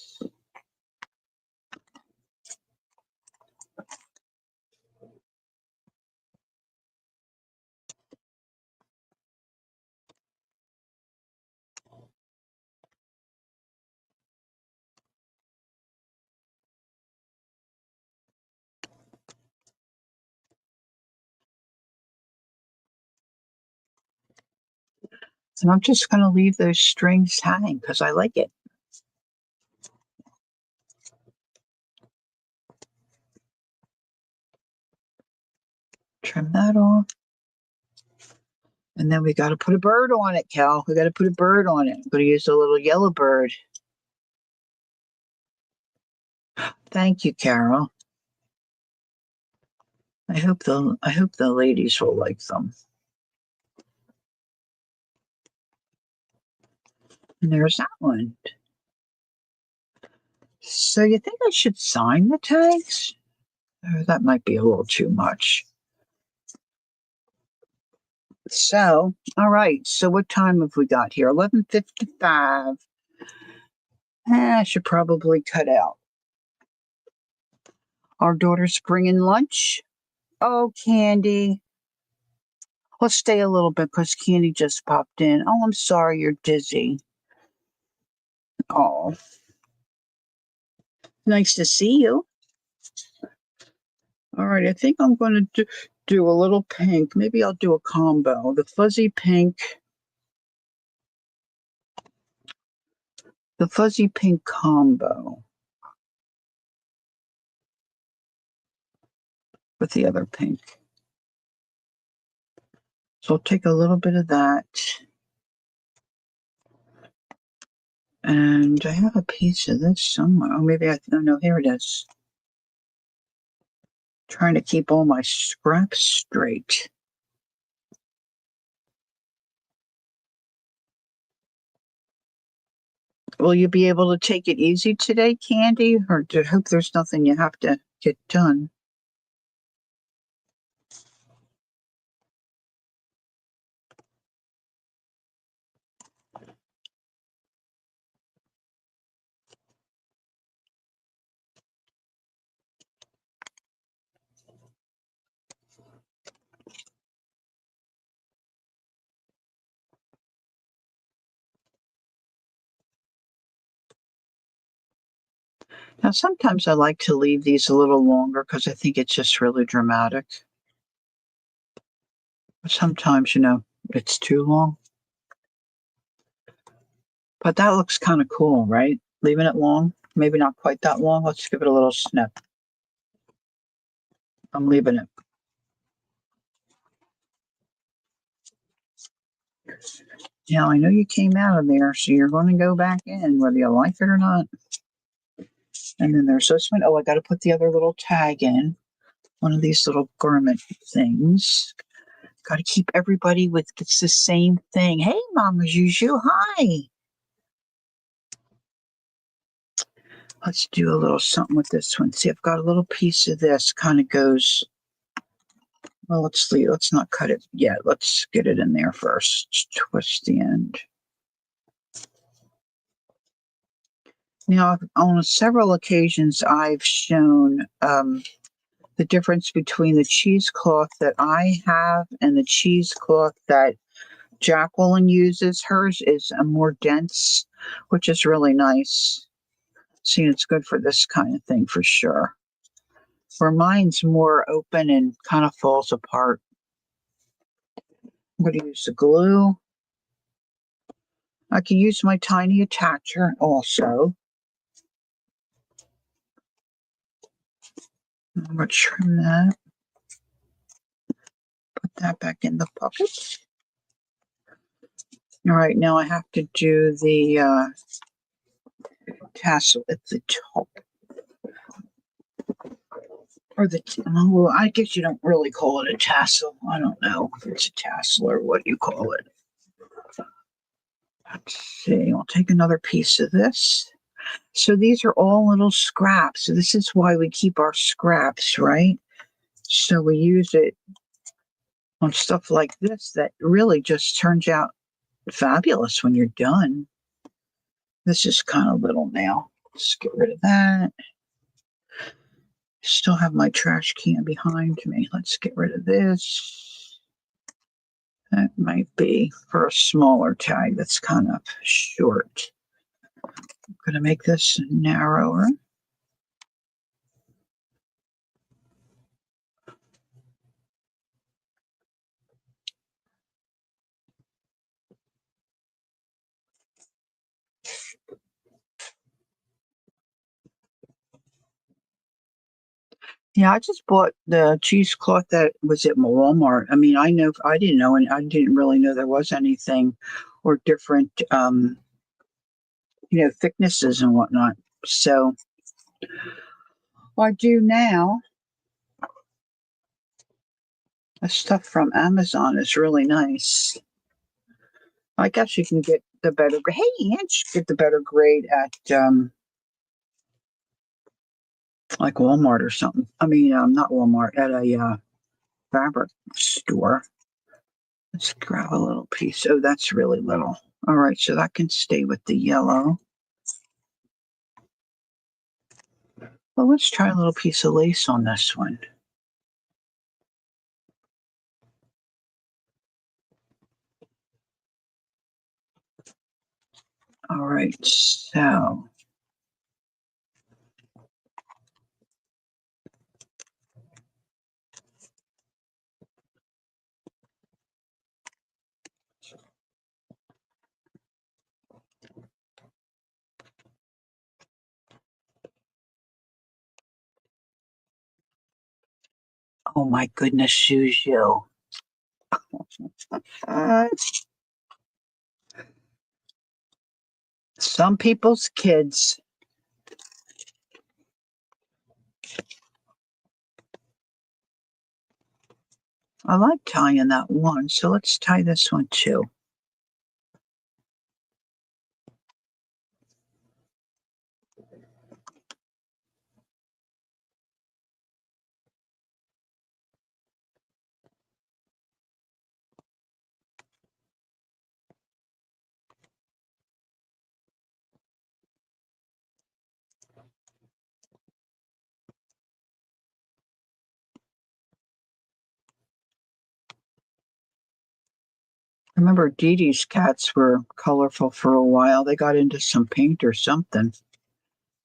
And I'm just going to leave those strings hanging because I like it. Trim that off. And then we got to put a bird on it, Cal. We got to put a bird on it. I'm going to use a little yellow bird. Thank you, Carol. I hope the ladies will like them. And there's that one. So you think I should sign the tags? That might be a little too much. So, all right. So what time have we got here? 11:55. I should probably cut out. Our daughter's bringing lunch. Oh, Candy. Let's stay a little bit because Candy just popped in. Oh, I'm sorry you're dizzy. Oh, nice to see you. All right, I think I'm going to do a little pink. Maybe I'll do a combo. The fuzzy pink. The fuzzy pink combo. with the other pink. So I'll take a little bit of that. And I have a piece of this somewhere. Oh, maybe I don't know. Here it is. Trying to keep all my scraps straight. Will you be able to take it easy today, Candy? Or do I hope there's nothing you have to get done? Now, sometimes I like to leave these a little longer because I think it's just really dramatic. But sometimes, it's too long. But that looks kind of cool, right? Leaving it long. Maybe not quite that long. Let's give it a little snip. I'm leaving it. Now, I know you came out of there, so you're going to go back in, whether you like it or not. And then there's this one. Oh, I got to put the other little tag in. One of these little garment things. Got to keep everybody with it's the same thing. Hey, Mama Juju, hi. Let's do a little something with this one. See, I've got a little piece of this. Kind of goes. Well, let's leave. Let's not cut it yet. Let's get it in there first. Twist the end. Now, on several occasions, I've shown the difference between the cheesecloth that I have and the cheesecloth that Jacqueline uses. Hers is a more dense, which is really nice. See, it's good for this kind of thing for sure. Where mine's more open and kind of falls apart. I'm going to use the glue. I can use my tiny attacher also. I'm going to trim that. Put that back in the pocket. All right, now I have to do the tassel at the top. Or well, I guess you don't really call it a tassel. I don't know if it's a tassel or what you call it. Let's see, I'll take another piece of this. So these are all little scraps. So this is why we keep our scraps, right? So we use it on stuff like this that really just turns out fabulous when you're done. This is kind of little now. Let's get rid of that. Still have my trash can behind me. Let's get rid of this. That might be for a smaller tag that's kind of short. I'm going to make this narrower. Yeah, I just bought the cheesecloth that was at Walmart. I mean, I didn't know, and I didn't really know there was anything or different, thicknesses and whatnot. So what I do now, the stuff from Amazon is really nice. I guess you can get the better. Hey, Ange, get the better grade at like Walmart or something. I mean, not Walmart, at a fabric store. Let's grab a little piece. Oh, that's really little. All right, so that can stay with the yellow. Well, let's try a little piece of lace on this one. All right, so Oh my goodness, Juju. Uh, some people's kids. I like tying that one, so let's tie this one too. I remember Dee Dee's cats were colorful for a while. They got into some paint or something,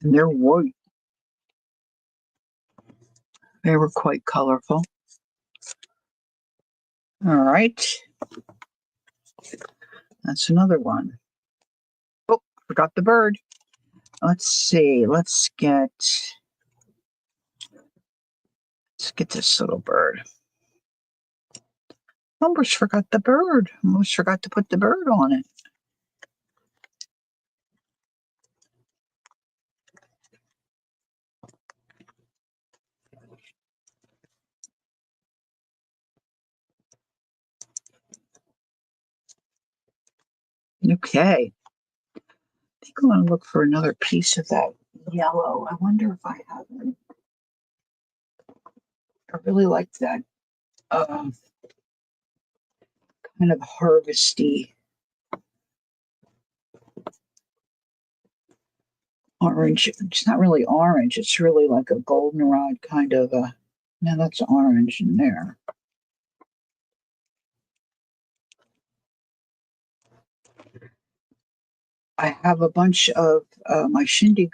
and they're white. They were quite colorful. All right, that's another one. Oh, forgot the bird. Let's see. Let's get this little bird. Almost forgot the bird. Almost forgot to put the bird on it. Okay. I think I want to look for another piece of that yellow. I wonder if I have it. I really like that kind of harvesty orange. It's not really orange. It's really like a goldenrod kind of a. Now that's orange in there. I have a bunch of my shindig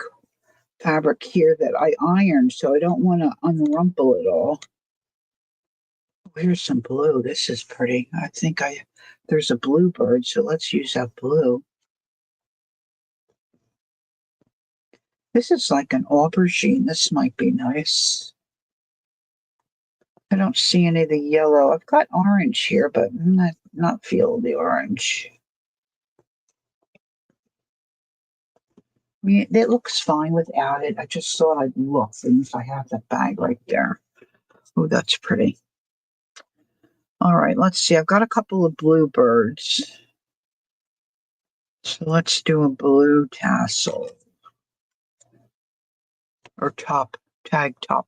fabric here that I ironed, so I don't want to unrumple it all. Here's some blue. This is pretty. There's a blue bird, so let's use that blue. This is like an aubergine. This might be nice. I don't see any of the yellow. I've got orange here, but I'm not feel the orange. I mean, it looks fine without it. I just thought I'd look since I have that bag right there. Oh, that's pretty. All right, let's see. I've got a couple of bluebirds. So let's do a blue tassel or top, tag top.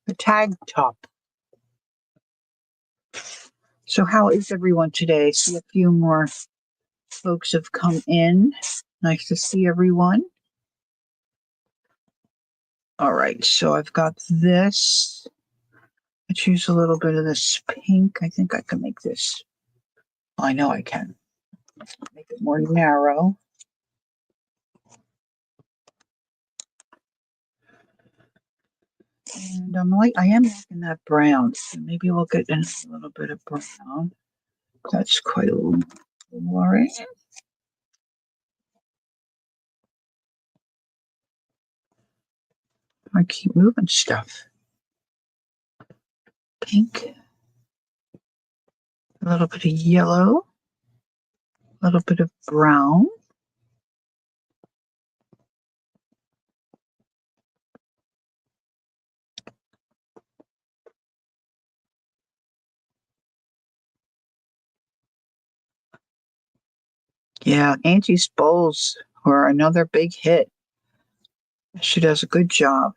A tag top. So how is everyone today? See a few more folks have come in. Nice to see everyone. All right, so I've got this. Let's use a little bit of this pink. I think I can make this. I know I can. Make it more narrow. And I am liking that brown. So maybe we'll get in a little bit of brown. That's quite a little worry. I keep moving stuff. Pink. A little bit of yellow. A little bit of brown. Yeah, Angie's bowls were another big hit. She does a good job.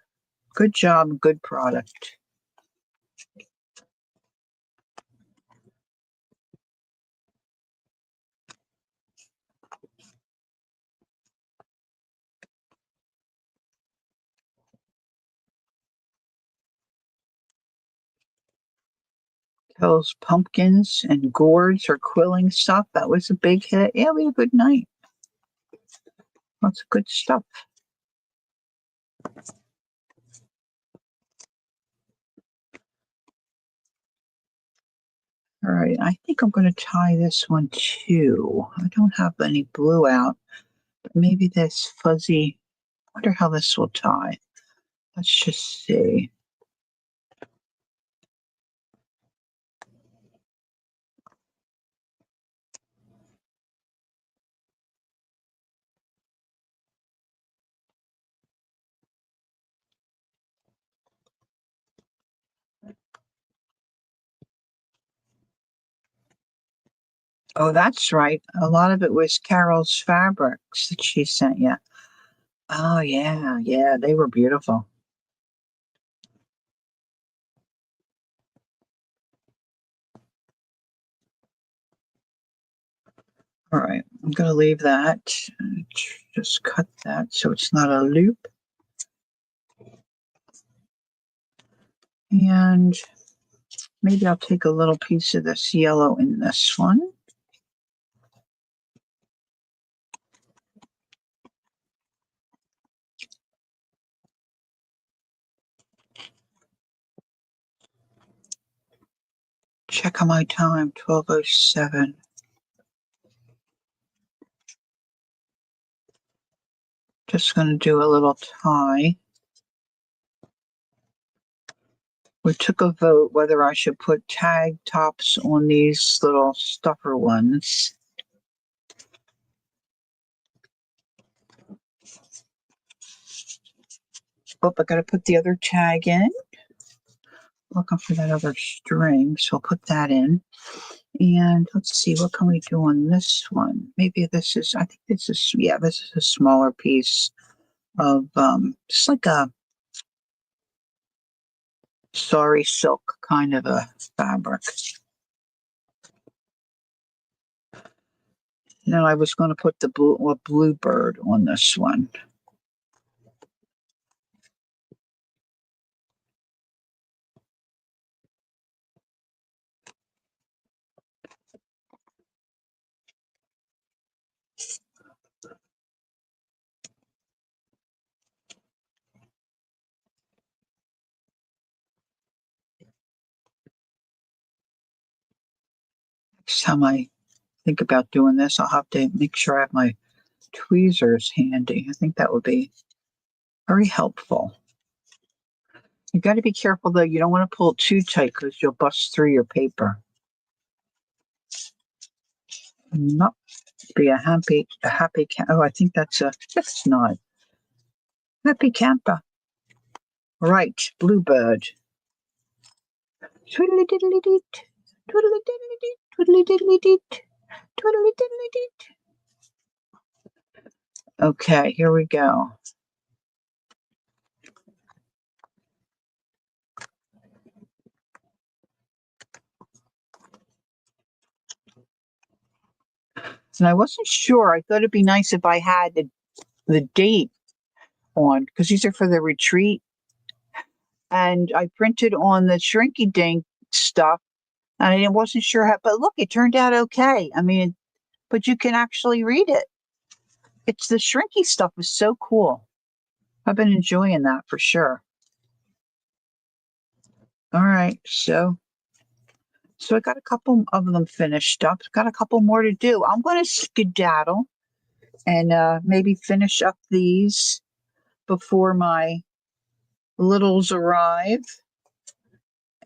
Good job, good product. Those pumpkins and gourds or quilling stuff, that was a big hit. Yeah, we had a good night. Lots of good stuff. All right, I think I'm going to tie this one too. I don't have any blue out, but maybe this fuzzy. I wonder how this will tie. Let's just see. Oh, that's right. A lot of it was Carol's fabrics that she sent you. Oh, yeah. Yeah, they were beautiful. All right. I'm going to leave that. Just cut that so it's not a loop. And maybe I'll take a little piece of this yellow in this one. Check on my time, 12:07. Just going to do a little tie. We took a vote whether I should put tag tops on these little stuffer ones. Oh, I got to put the other tag in. Looking for that other string, so I'll put that in. And let's see, what can we do on this one? Maybe this is, I think this is, yeah, this is a smaller piece of, just like a sari silk kind of a fabric. Now I was going to put the bluebird on this one. Next time I think about doing this, I'll have to make sure I have my tweezers handy. I think that would be very helpful. You got to be careful though. You don't want to pull it too tight because you'll bust through your paper. Not be a happy oh, I think that's not happy camper. Right, bluebird. Twiddly diddly deet, twiddly diddly deet, twiddly diddly deet, twiddly diddly deet. Okay, here we go. And I wasn't sure. I thought it'd be nice if I had the date on because these are for the retreat. And I printed on the shrinky dink stuff and I wasn't sure how, but look, it turned out okay. I mean, but you can actually read it. It's the shrinky stuff is so cool. I've been enjoying that for sure. All right, so I got a couple of them finished up. Got a couple more to do. I'm going to skedaddle and maybe finish up these before my littles arrive.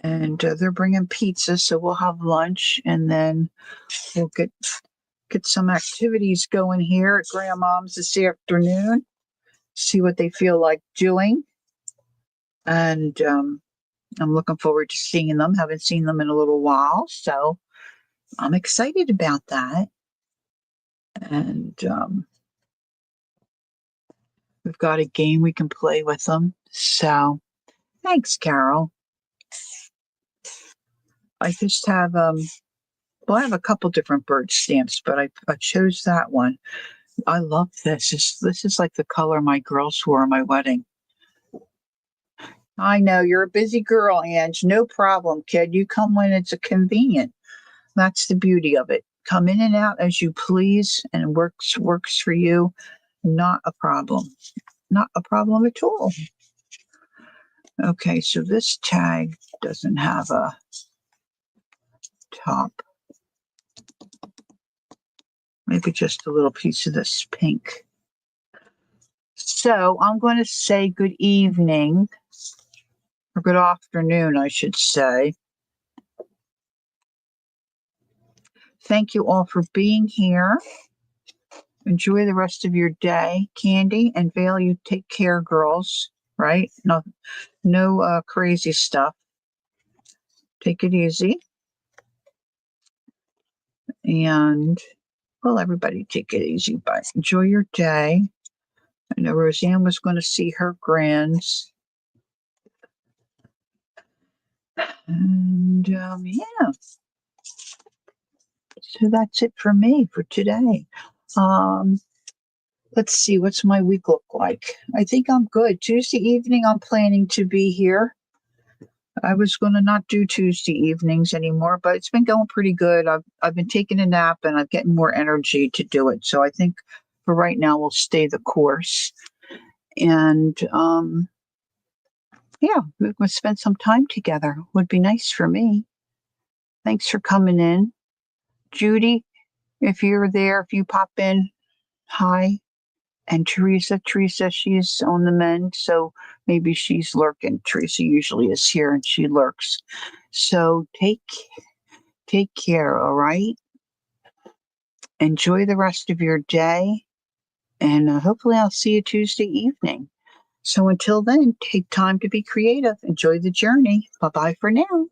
And they're bringing pizza, so we'll have lunch, and then we'll get some activities going here at Grandmom's this afternoon. See what they feel like doing, and I'm looking forward to seeing them. Haven't seen them in a little while, so I'm excited about that. And we've got a game we can play with them. So thanks, Carol. I just have well, I have a couple different bird stamps, but I chose that one. I love this. This is like the color my girls wore on my wedding. I know you're a busy girl, Ange. No problem, kid. You come when it's a convenient. That's the beauty of it. Come in and out as you please, and works for you. Not a problem. Not a problem at all. Okay, so this tag doesn't have a top. Maybe just a little piece of this pink. So I'm going to say good evening, or good afternoon, I should say. Thank you all for being here. Enjoy the rest of your day. Candy and Vale, you take care, girls, right? No crazy stuff. Take it easy. And, well, everybody take it easy, but enjoy your day. I know Roseanne was going to see her grands. And, yeah. So that's it for me for today. Um, let's see, what's my week look like? I think I'm good. Tuesday evening, I'm planning to be here. I was going to not do Tuesday evenings anymore, but it's been going pretty good. I've been taking a nap and I'm getting more energy to do it. So I think for right now we'll stay the course. And yeah, we're going to spend some time together. Would be nice for me. Thanks for coming in, Judy. If you're there, if you pop in, hi. And Teresa, she's on the mend, so maybe she's lurking. Teresa usually is here and she lurks. So take care, all right? Enjoy the rest of your day, and hopefully I'll see you Tuesday evening. So until then, take time to be creative. Enjoy the journey. Bye bye for now.